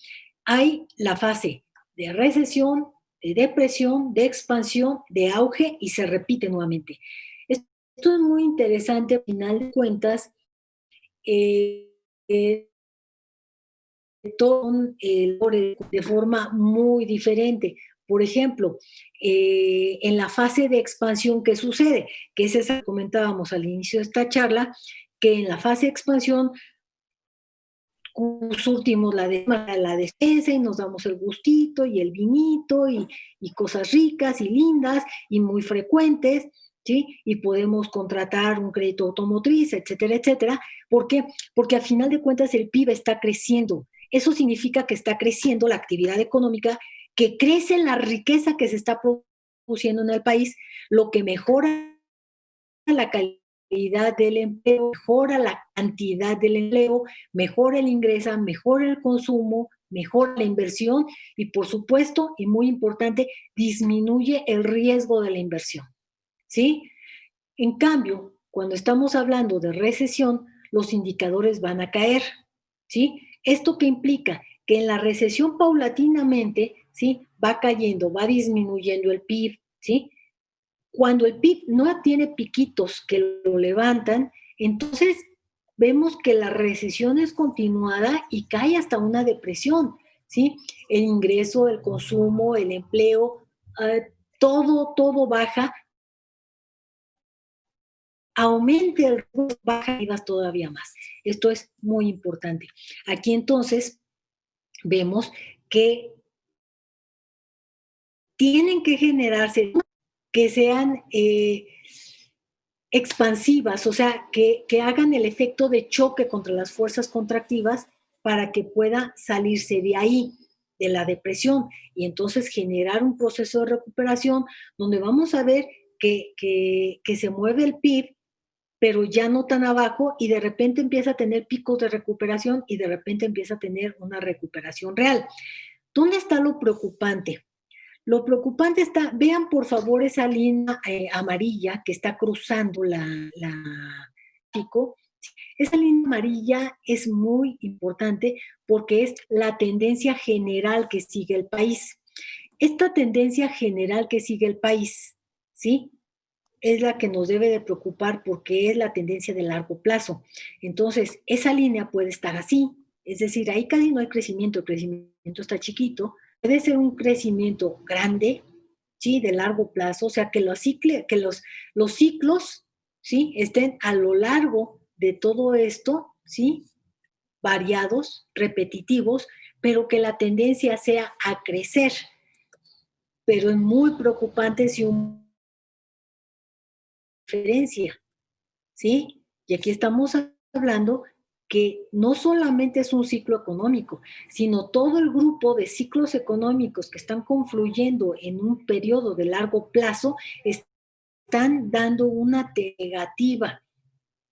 Hay la fase de recesión, de depresión, de expansión, de auge, y se repite nuevamente. Esto es muy interesante, al final de cuentas, de forma muy diferente. Por ejemplo, en la fase de expansión, ¿qué sucede? Que es esa que comentábamos al inicio de esta charla, que en la fase de expansión surtimos la despensa y nos damos el gustito y el vinito y cosas ricas y lindas y muy frecuentes, ¿sí? Y podemos contratar un crédito automotriz, etcétera, etcétera. ¿Por qué? Porque al final de cuentas el PIB está creciendo. Eso significa que está creciendo la actividad económica, que crece la riqueza que se está produciendo en el país, lo que mejora la calidad del empleo, mejora la cantidad del empleo, mejora el ingreso, mejora el consumo, mejora la inversión y, por supuesto, y muy importante, disminuye el riesgo de la inversión, ¿sí? En cambio, cuando estamos hablando de recesión, los indicadores van a caer, ¿sí? ¿Esto qué implica? Que en la recesión paulatinamente, ¿sí? Va cayendo, va disminuyendo el PIB, ¿sí? Cuando el PIB no tiene piquitos que lo levantan, entonces vemos que la recesión es continuada y cae hasta una depresión, ¿sí? El ingreso, el consumo, el empleo, todo baja. Aumente el riesgo, baja y vas todavía más. Esto es muy importante. Aquí entonces vemos que tienen que generarse, que sean expansivas, o sea, que hagan el efecto de choque contra las fuerzas contractivas para que pueda salirse de ahí, de la depresión, y entonces generar un proceso de recuperación donde vamos a ver que se mueve el PIB, pero ya no tan abajo, y de repente empieza a tener picos de recuperación y de repente empieza a tener una recuperación real. ¿Dónde está lo preocupante? Lo preocupante está, vean por favor esa línea amarilla que está cruzando pico. Esa línea amarilla es muy importante porque es la tendencia general que sigue el país. esta tendencia general que sigue el país, ¿sí?, es la que nos debe de preocupar porque es la tendencia de largo plazo. Entonces, esa línea puede estar así, es decir, ahí casi no hay crecimiento, el crecimiento está chiquito, puede ser un crecimiento grande, ¿sí?, de largo plazo, o sea, que los ciclos, ¿sí?, estén a lo largo de todo esto, ¿sí?, variados, repetitivos, pero que la tendencia sea a crecer. Pero es muy preocupante si un diferencia, ¿sí? Y aquí estamos hablando que no solamente es un ciclo económico, sino todo el grupo de ciclos económicos que están confluyendo en un periodo de largo plazo están dando una negativa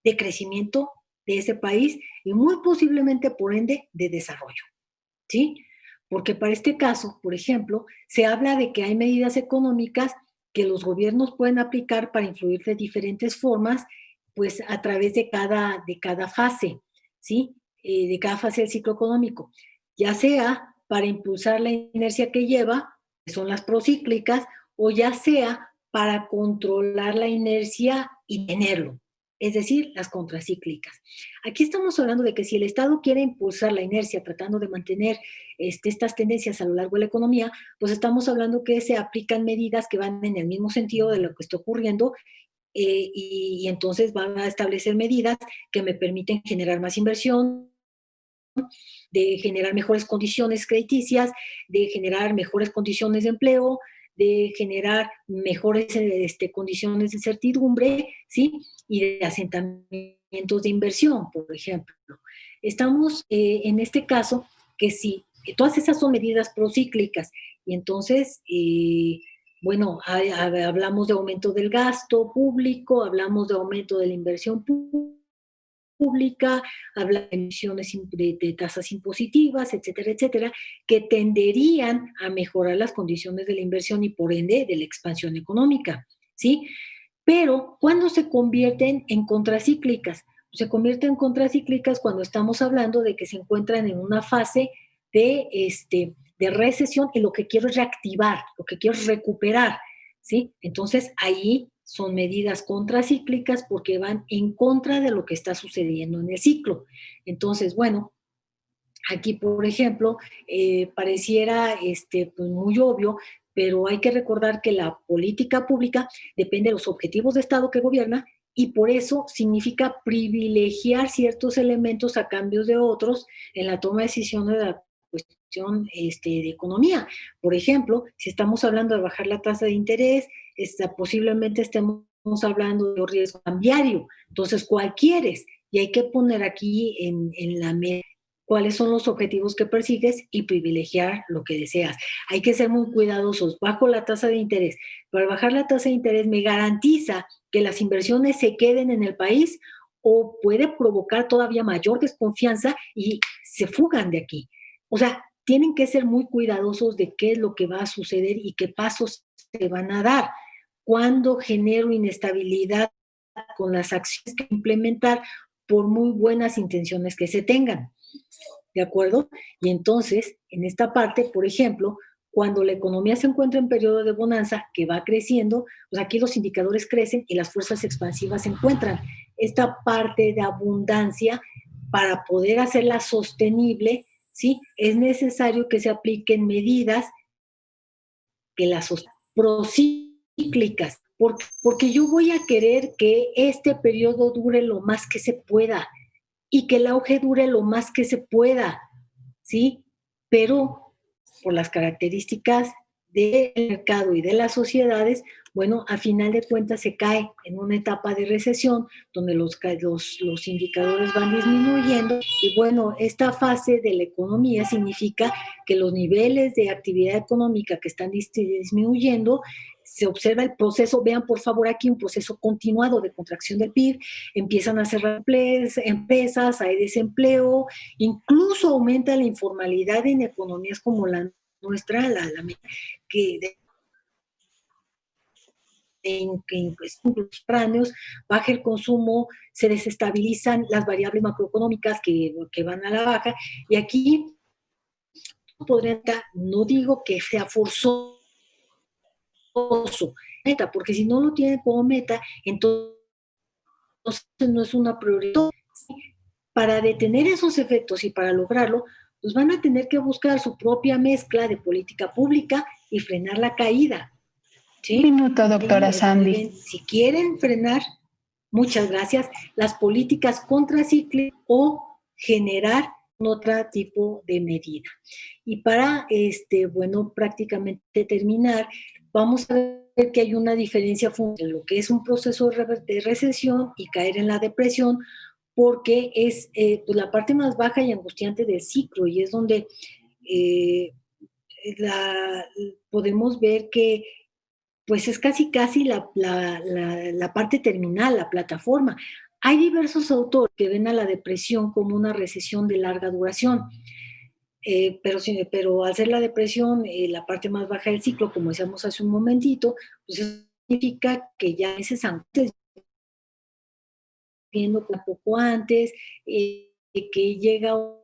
de crecimiento de ese país y muy posiblemente, por ende, de desarrollo, ¿sí? Porque para este caso, por ejemplo, se habla de que hay medidas económicas que los gobiernos pueden aplicar para influir de diferentes formas, pues a través de cada fase, ¿sí? De cada fase del ciclo económico, ya sea para impulsar la inercia que lleva, que son las procíclicas, o ya sea para controlar la inercia y tenerlo, es decir, las contracíclicas. Aquí estamos hablando de que si el Estado quiere impulsar la inercia tratando de mantener estas tendencias a lo largo de la economía, pues estamos hablando que se aplican medidas que van en el mismo sentido de lo que está ocurriendo, y entonces van a establecer medidas que me permiten generar más inversión, de generar mejores condiciones crediticias, de generar mejores condiciones de empleo, de generar mejores condiciones de certidumbre, ¿sí? Y de asentamientos de inversión, por ejemplo. Estamos en este caso que sí, todas esas son medidas procíclicas y entonces, bueno, hablamos de aumento del gasto público, hablamos de aumento de la inversión pública, habla de emisiones de tasas impositivas, etcétera, etcétera, que tenderían a mejorar las condiciones de la inversión y por ende de la expansión económica, ¿sí? Pero, ¿cuándo se convierten en contracíclicas? Se convierten en contracíclicas cuando estamos hablando de que se encuentran en una fase de recesión y lo que quiero es reactivar, lo que quiero es recuperar, ¿sí? Entonces, ahí son medidas contracíclicas porque van en contra de lo que está sucediendo en el ciclo. Entonces, bueno, aquí, por ejemplo, pareciera pues muy obvio, pero hay que recordar que la política pública depende de los objetivos de Estado que gobierna y por eso significa privilegiar ciertos elementos a cambio de otros en la toma de decisiones de la cuestión de economía. Por ejemplo, si estamos hablando de bajar la tasa de interés, posiblemente estemos hablando de un riesgo cambiario. Entonces, ¿cuál quieres? Y hay que poner aquí en la mesa cuáles son los objetivos que persigues y privilegiar lo que deseas. Hay que ser muy cuidadosos. Bajo la tasa de interés. Para bajar la tasa de interés me garantiza que las inversiones se queden en el país o puede provocar todavía mayor desconfianza y se fugan de aquí. O sea, tienen que ser muy cuidadosos de qué es lo que va a suceder y qué pasos se van a dar. Cuando genero inestabilidad con las acciones que implementar por muy buenas intenciones que se tengan. ¿De acuerdo? Y entonces, en esta parte, por ejemplo, cuando la economía se encuentra en periodo de bonanza, que va creciendo, pues aquí los indicadores crecen y las fuerzas expansivas se encuentran. Esta parte de abundancia, para poder hacerla sostenible, ¿sí?, es necesario que se apliquen medidas que las procíclicas, porque yo voy a querer que este periodo dure lo más que se pueda y que el auge dure lo más que se pueda, ¿sí? Pero por las características del mercado y de las sociedades, bueno, a final de cuentas se cae en una etapa de recesión donde los indicadores van disminuyendo y bueno, esta fase de la economía significa que los niveles de actividad económica que están disminuyendo, se observa el proceso, vean por favor aquí un proceso continuado de contracción del PIB, empiezan a cerrar empresas, hay desempleo, incluso aumenta la informalidad en economías como la nuestra, que en subterráneos, baja el consumo, se desestabilizan las variables macroeconómicas que van a la baja, y aquí no digo que sea forzoso, meta, porque si no lo tiene como meta, entonces no es una prioridad. Para detener esos efectos y para lograrlo, pues van a tener que buscar su propia mezcla de política pública y frenar la caída. ¿Sí? Un minuto, doctora Sandy. Si quieren frenar, muchas gracias, las políticas contracíclicas o generar otro tipo de medida. Y para, prácticamente terminar, vamos a ver que hay una diferencia en lo que es un proceso de recesión y caer en la depresión, porque es pues la parte más baja y angustiante del ciclo, y es donde podemos ver que pues es casi la parte terminal, la plataforma. Hay diversos autores que ven a la depresión como una recesión de larga duración, pero al ser la depresión la parte más baja del ciclo, como decíamos hace un momentito, pues eso significa que ya meses antes, viendo un poco antes, que llega otro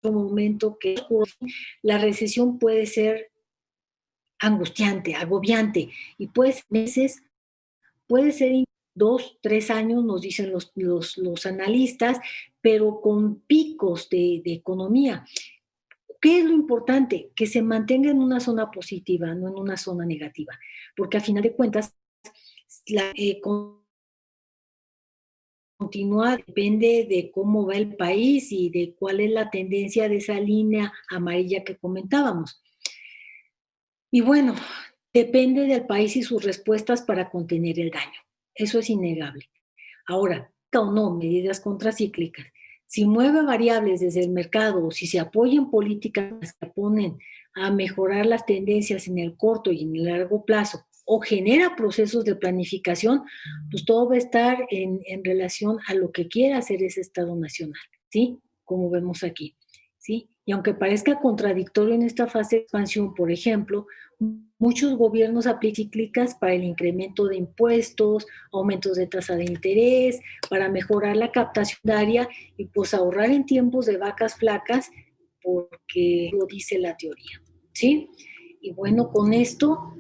momento que la recesión puede ser angustiante, agobiante, y meses, puede ser 2, 3 años, nos dicen los analistas, pero con picos de economía. ¿Qué es lo importante? Que se mantenga en una zona positiva, no en una zona negativa, porque a final de cuentas, continuar depende de cómo va el país y de cuál es la tendencia de esa línea amarilla que comentábamos. Y bueno, depende del país y sus respuestas para contener el daño. Eso es innegable. Ahora, o no, medidas contracíclicas. Si mueve variables desde el mercado o si se apoyan políticas que ponen a mejorar las tendencias en el corto y en el largo plazo o genera procesos de planificación, pues todo va a estar en relación a lo que quiera hacer ese Estado Nacional, ¿sí? Como vemos aquí, ¿sí? Y aunque parezca contradictorio en esta fase de expansión, por ejemplo, muchos gobiernos aplican cíclicas para el incremento de impuestos, aumentos de tasa de interés, para mejorar la captación diaria y pues ahorrar en tiempos de vacas flacas, porque lo dice la teoría, ¿sí? Y bueno, con esto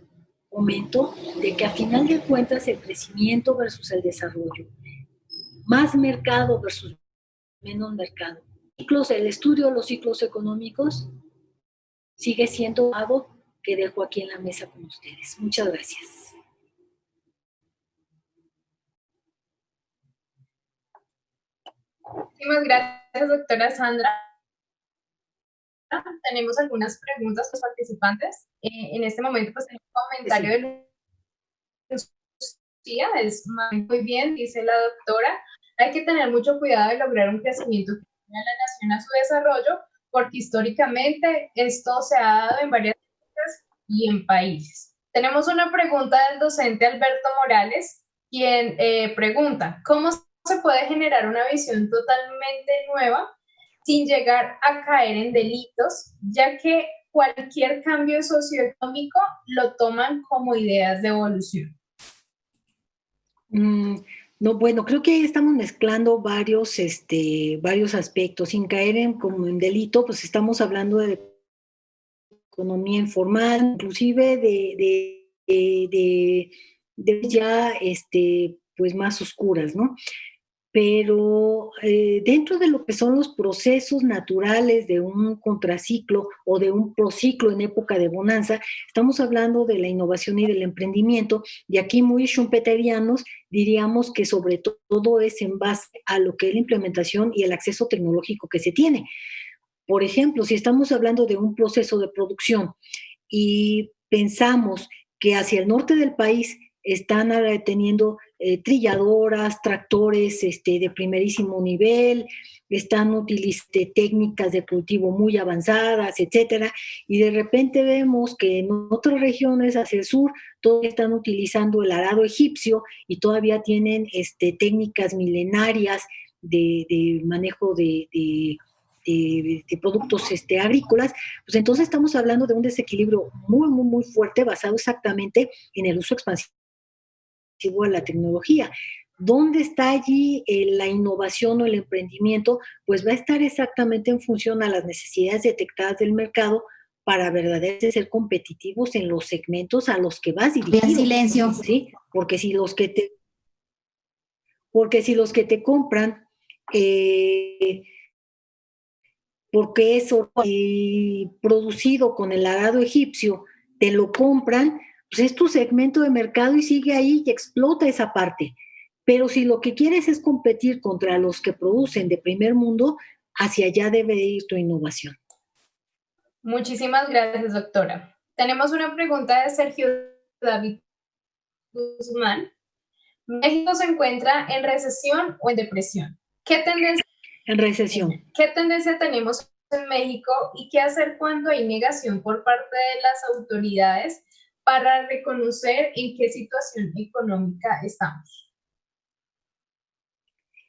comento de que a final de cuentas el crecimiento versus el desarrollo, más mercado versus menos mercado, el estudio de los ciclos económicos sigue siendo algo que dejo aquí en la mesa con ustedes. Muchas gracias. Muchísimas gracias, doctora Sandra. Tenemos algunas preguntas a los participantes. En este momento, pues, tenemos un comentario de Lucía. Es muy bien, dice la doctora. Hay que tener mucho cuidado de lograr un crecimiento que lleve a la nación a su desarrollo, porque históricamente esto se ha dado en varias partes y en países. Tenemos una pregunta del docente Alberto Morales, quien pregunta, ¿cómo se puede generar una visión totalmente nueva sin llegar a caer en delitos, ya que cualquier cambio socioeconómico lo toman como ideas de evolución? No, bueno, creo que estamos mezclando varios aspectos, sin caer como en delito, pues estamos hablando de economía informal, inclusive de ya pues más oscuras, ¿no? Pero dentro de lo que son los procesos naturales de un contraciclo o de un prociclo en época de bonanza, estamos hablando de la innovación y del emprendimiento, y aquí muy schumpeterianos diríamos que sobre todo es en base a lo que es la implementación y el acceso tecnológico que se tiene. Por ejemplo, si estamos hablando de un proceso de producción y pensamos que hacia el norte del país están teniendo trilladoras, tractores de primerísimo nivel, están utilizando técnicas de cultivo muy avanzadas, etcétera, y de repente vemos que en otras regiones hacia el sur todavía están utilizando el arado egipcio y todavía tienen técnicas milenarias de manejo de productos agrícolas, pues entonces estamos hablando de un desequilibrio muy, muy, muy fuerte basado exactamente en el uso expansivo de la tecnología. ¿Dónde está allí la innovación o el emprendimiento? Pues va a estar exactamente en función a las necesidades detectadas del mercado para verdaderamente ser competitivos en los segmentos a los que vas dirigido. En silencio. ¿Sí? Porque si los que te compran, porque es producido con el arado egipcio, te lo compran, pues es tu segmento de mercado y sigue ahí y explota esa parte. Pero si lo que quieres es competir contra los que producen de primer mundo, hacia allá debe ir tu innovación. Muchísimas gracias, doctora. Tenemos una pregunta de Sergio David Guzmán. ¿México se encuentra en recesión o en depresión? En recesión. ¿Qué tendencia tenemos en México y qué hacer cuando hay negación por parte de las autoridades para reconocer en qué situación económica estamos?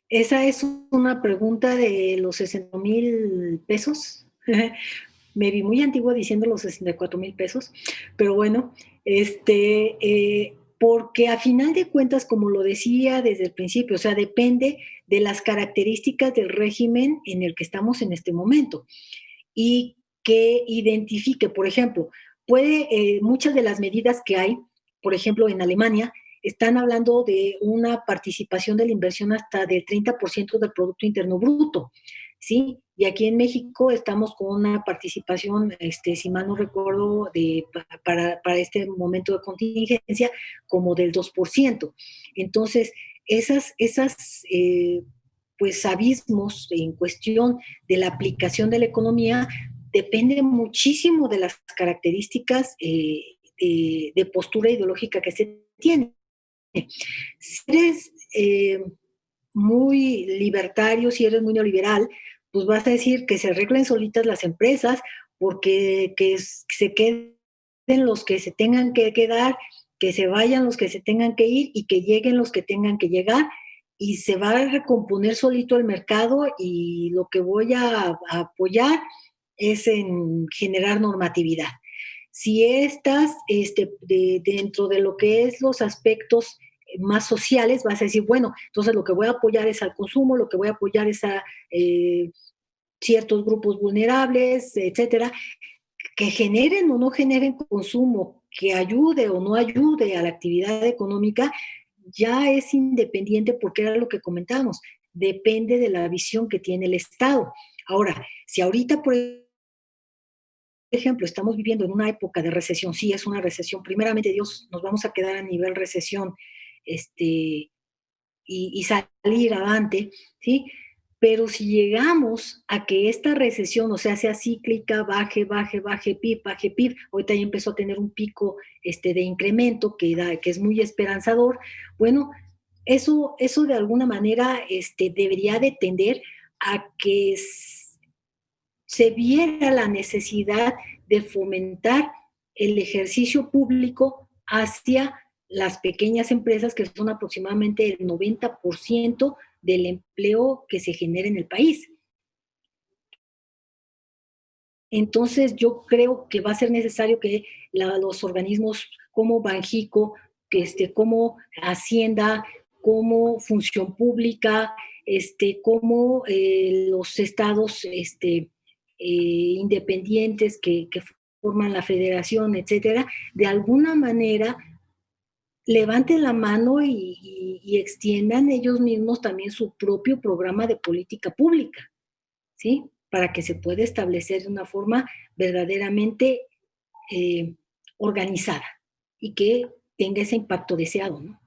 Esa es una pregunta de los 60,000 pesos. Me vi muy antigua diciendo los 64,000 pesos, pero bueno, porque a final de cuentas, como lo decía desde el principio, o sea, depende de las características del régimen en el que estamos en este momento y que identifique, por ejemplo, muchas de las medidas que hay, por ejemplo, en Alemania, están hablando de una participación de la inversión hasta del 30% del Producto Interno Bruto, ¿sí? Y aquí en México estamos con una participación, si mal no recuerdo, para este momento de contingencia, como del 2%. Entonces, pues abismos en cuestión de la aplicación de la economía depende muchísimo de las características de postura ideológica que se tiene. Si eres muy libertario, si eres muy neoliberal, pues vas a decir que se arreglen solitas las empresas, porque se queden los que se tengan que quedar, que se vayan los que se tengan que ir y que lleguen los que tengan que llegar, y se va a recomponer solito el mercado, y lo que voy a apoyar es en generar normatividad. Si estás dentro de lo que es los aspectos más sociales, vas a decir, bueno, entonces lo que voy a apoyar es al consumo, lo que voy a apoyar es a ciertos grupos vulnerables, etcétera, que generen o no generen consumo, que ayude o no ayude a la actividad económica, ya es independiente, porque era lo que comentábamos, depende de la visión que tiene el Estado. Ahora, si ahorita, por ejemplo, estamos viviendo en una época de recesión, sí, es una recesión, primeramente Dios, nos vamos a quedar a nivel recesión, y salir adelante, ¿sí? Pero si llegamos a que esta recesión, o sea cíclica, baje PIB, ahorita ya empezó a tener un pico de incremento que es muy esperanzador, bueno, eso de alguna manera debería de tender a que se viera la necesidad de fomentar el ejercicio público hacia las pequeñas empresas, que son aproximadamente el 90% del empleo que se genera en el país. Entonces, yo creo que va a ser necesario que los organismos como Banjico, como Hacienda, como Función Pública, como los estados independientes que forman la federación, etcétera, de alguna manera levanten la mano y extiendan ellos mismos también su propio programa de política pública, ¿sí? Para que se pueda establecer de una forma verdaderamente organizada y que tenga ese impacto deseado, ¿no?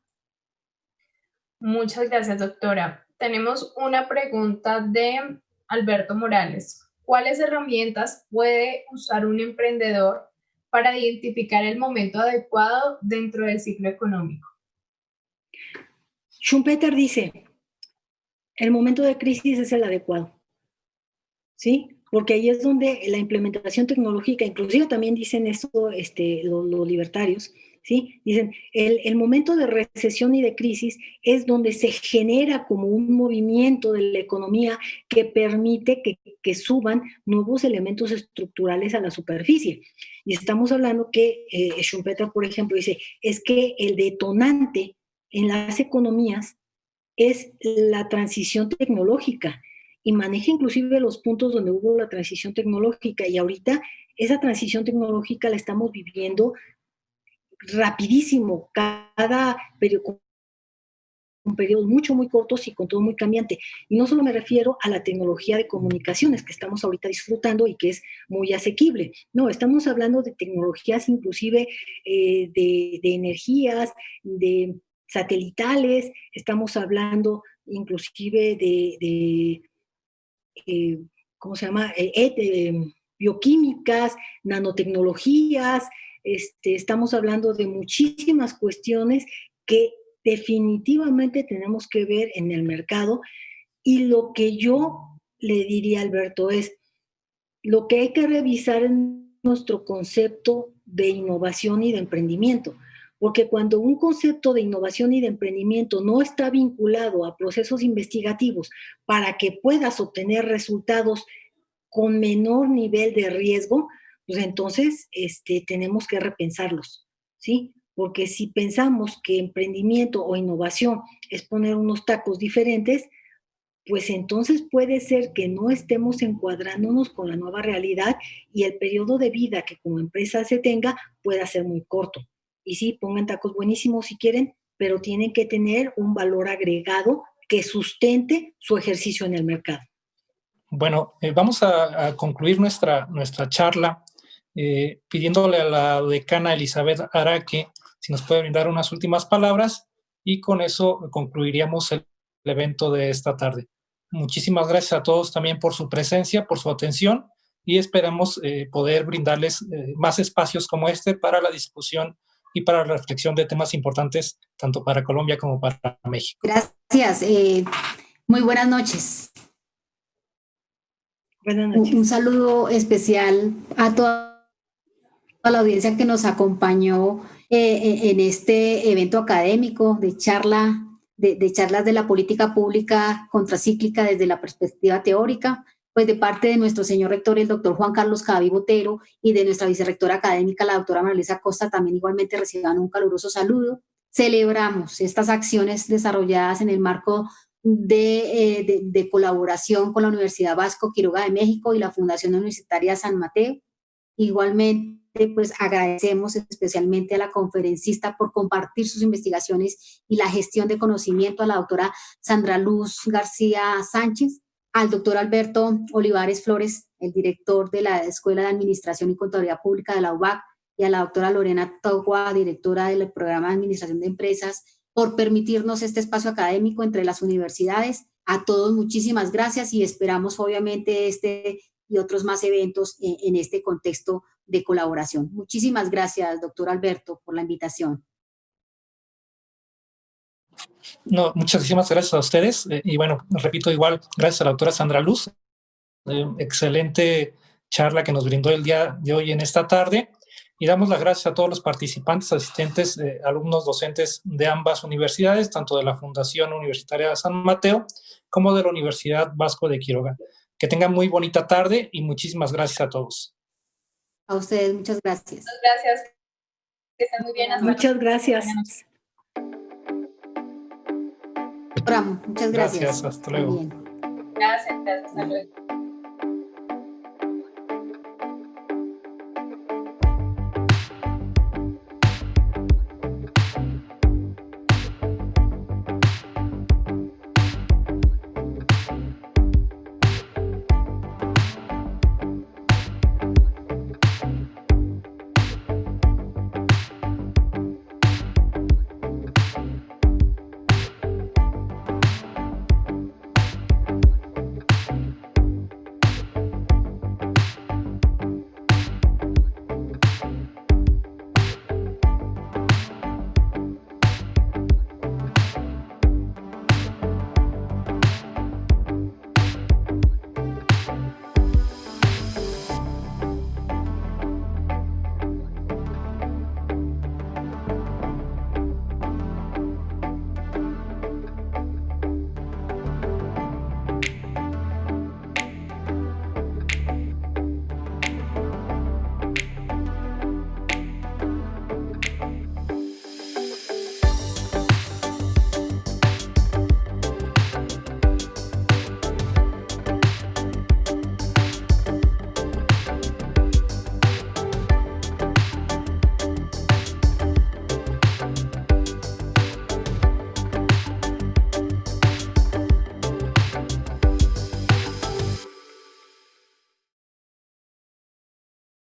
Muchas gracias, doctora. Tenemos una pregunta de Alberto Morales. ¿Cuáles herramientas puede usar un emprendedor para identificar el momento adecuado dentro del ciclo económico? Schumpeter dice, el momento de crisis es el adecuado, ¿sí? Porque ahí es donde la implementación tecnológica, inclusive también dicen eso los libertarios, ¿sí? Dicen, el momento de recesión y de crisis es donde se genera como un movimiento de la economía que permite que suban nuevos elementos estructurales a la superficie. Y estamos hablando que Schumpeter, por ejemplo, dice, es que el detonante en las economías es la transición tecnológica y maneja inclusive los puntos donde hubo la transición tecnológica, y ahorita esa transición tecnológica la estamos viviendo rapidísimo, cada periodo, con periodos muy cortos y con todo muy cambiante. Y no solo me refiero a la tecnología de comunicaciones que estamos ahorita disfrutando y que es muy asequible. No, estamos hablando de tecnologías inclusive de energías, de satelitales, estamos hablando inclusive de ¿cómo se llama? Bioquímicas, nanotecnologías, estamos hablando de muchísimas cuestiones que definitivamente tenemos que ver en el mercado. Y lo que yo le diría, Alberto, es lo que hay que revisar en nuestro concepto de innovación y de emprendimiento. Porque cuando un concepto de innovación y de emprendimiento no está vinculado a procesos investigativos para que puedas obtener resultados con menor nivel de riesgo, pues entonces tenemos que repensarlos, ¿sí? Porque si pensamos que emprendimiento o innovación es poner unos tacos diferentes, pues entonces puede ser que no estemos encuadrándonos con la nueva realidad y el periodo de vida que como empresa se tenga pueda ser muy corto. Y sí, pongan tacos buenísimos si quieren, pero tienen que tener un valor agregado que sustente su ejercicio en el mercado. Bueno, vamos a concluir nuestra charla pidiéndole a la decana Elizabeth Araque si nos puede brindar unas últimas palabras, y con eso concluiríamos el evento de esta tarde. Muchísimas gracias a todos también por su presencia, por su atención, y esperamos poder brindarles más espacios como este para la discusión y para la reflexión de temas importantes tanto para Colombia como para México. Gracias. Muy buenas noches. Buenas noches. Un saludo especial a toda la audiencia que nos acompañó en este evento académico de charlas de la política pública contracíclica desde la perspectiva teórica, pues de parte de nuestro señor rector, el doctor Juan Carlos Cadavid Botero, y de nuestra vicerrectora académica, la doctora María Luisa Costa, también igualmente reciban un caluroso saludo. Celebramos estas acciones desarrolladas en el marco de colaboración con la Universidad Vasco Quiroga de México y la Fundación Universitaria San Mateo. Igualmente, pues agradecemos especialmente a la conferencista por compartir sus investigaciones y la gestión de conocimiento, a la doctora Sandra Luz García Sánchez, al doctor Alberto Olivares Flores, el director de la Escuela de Administración y Contaduría Pública de la UBAC, y a la doctora Lorena Togua, directora del programa de Administración de Empresas, por permitirnos este espacio académico entre las universidades. A todos muchísimas gracias y esperamos obviamente este y otros más eventos en este contexto de colaboración. Muchísimas gracias, doctor Alberto, por la invitación. No, muchísimas gracias a ustedes. Y bueno, repito, igual, gracias a la doctora Sandra Luz. Excelente charla que nos brindó el día de hoy en esta tarde. Y damos las gracias a todos los participantes, asistentes, alumnos, docentes de ambas universidades, tanto de la Fundación Universitaria de San Mateo como de la Universidad Vasco de Quiroga. Que tengan muy bonita tarde y muchísimas gracias a todos. A ustedes, muchas gracias. Muchas gracias. Que estén muy bien. Muchas gracias. Muchas gracias. Gracias, hasta luego. Bien. Gracias, hasta luego.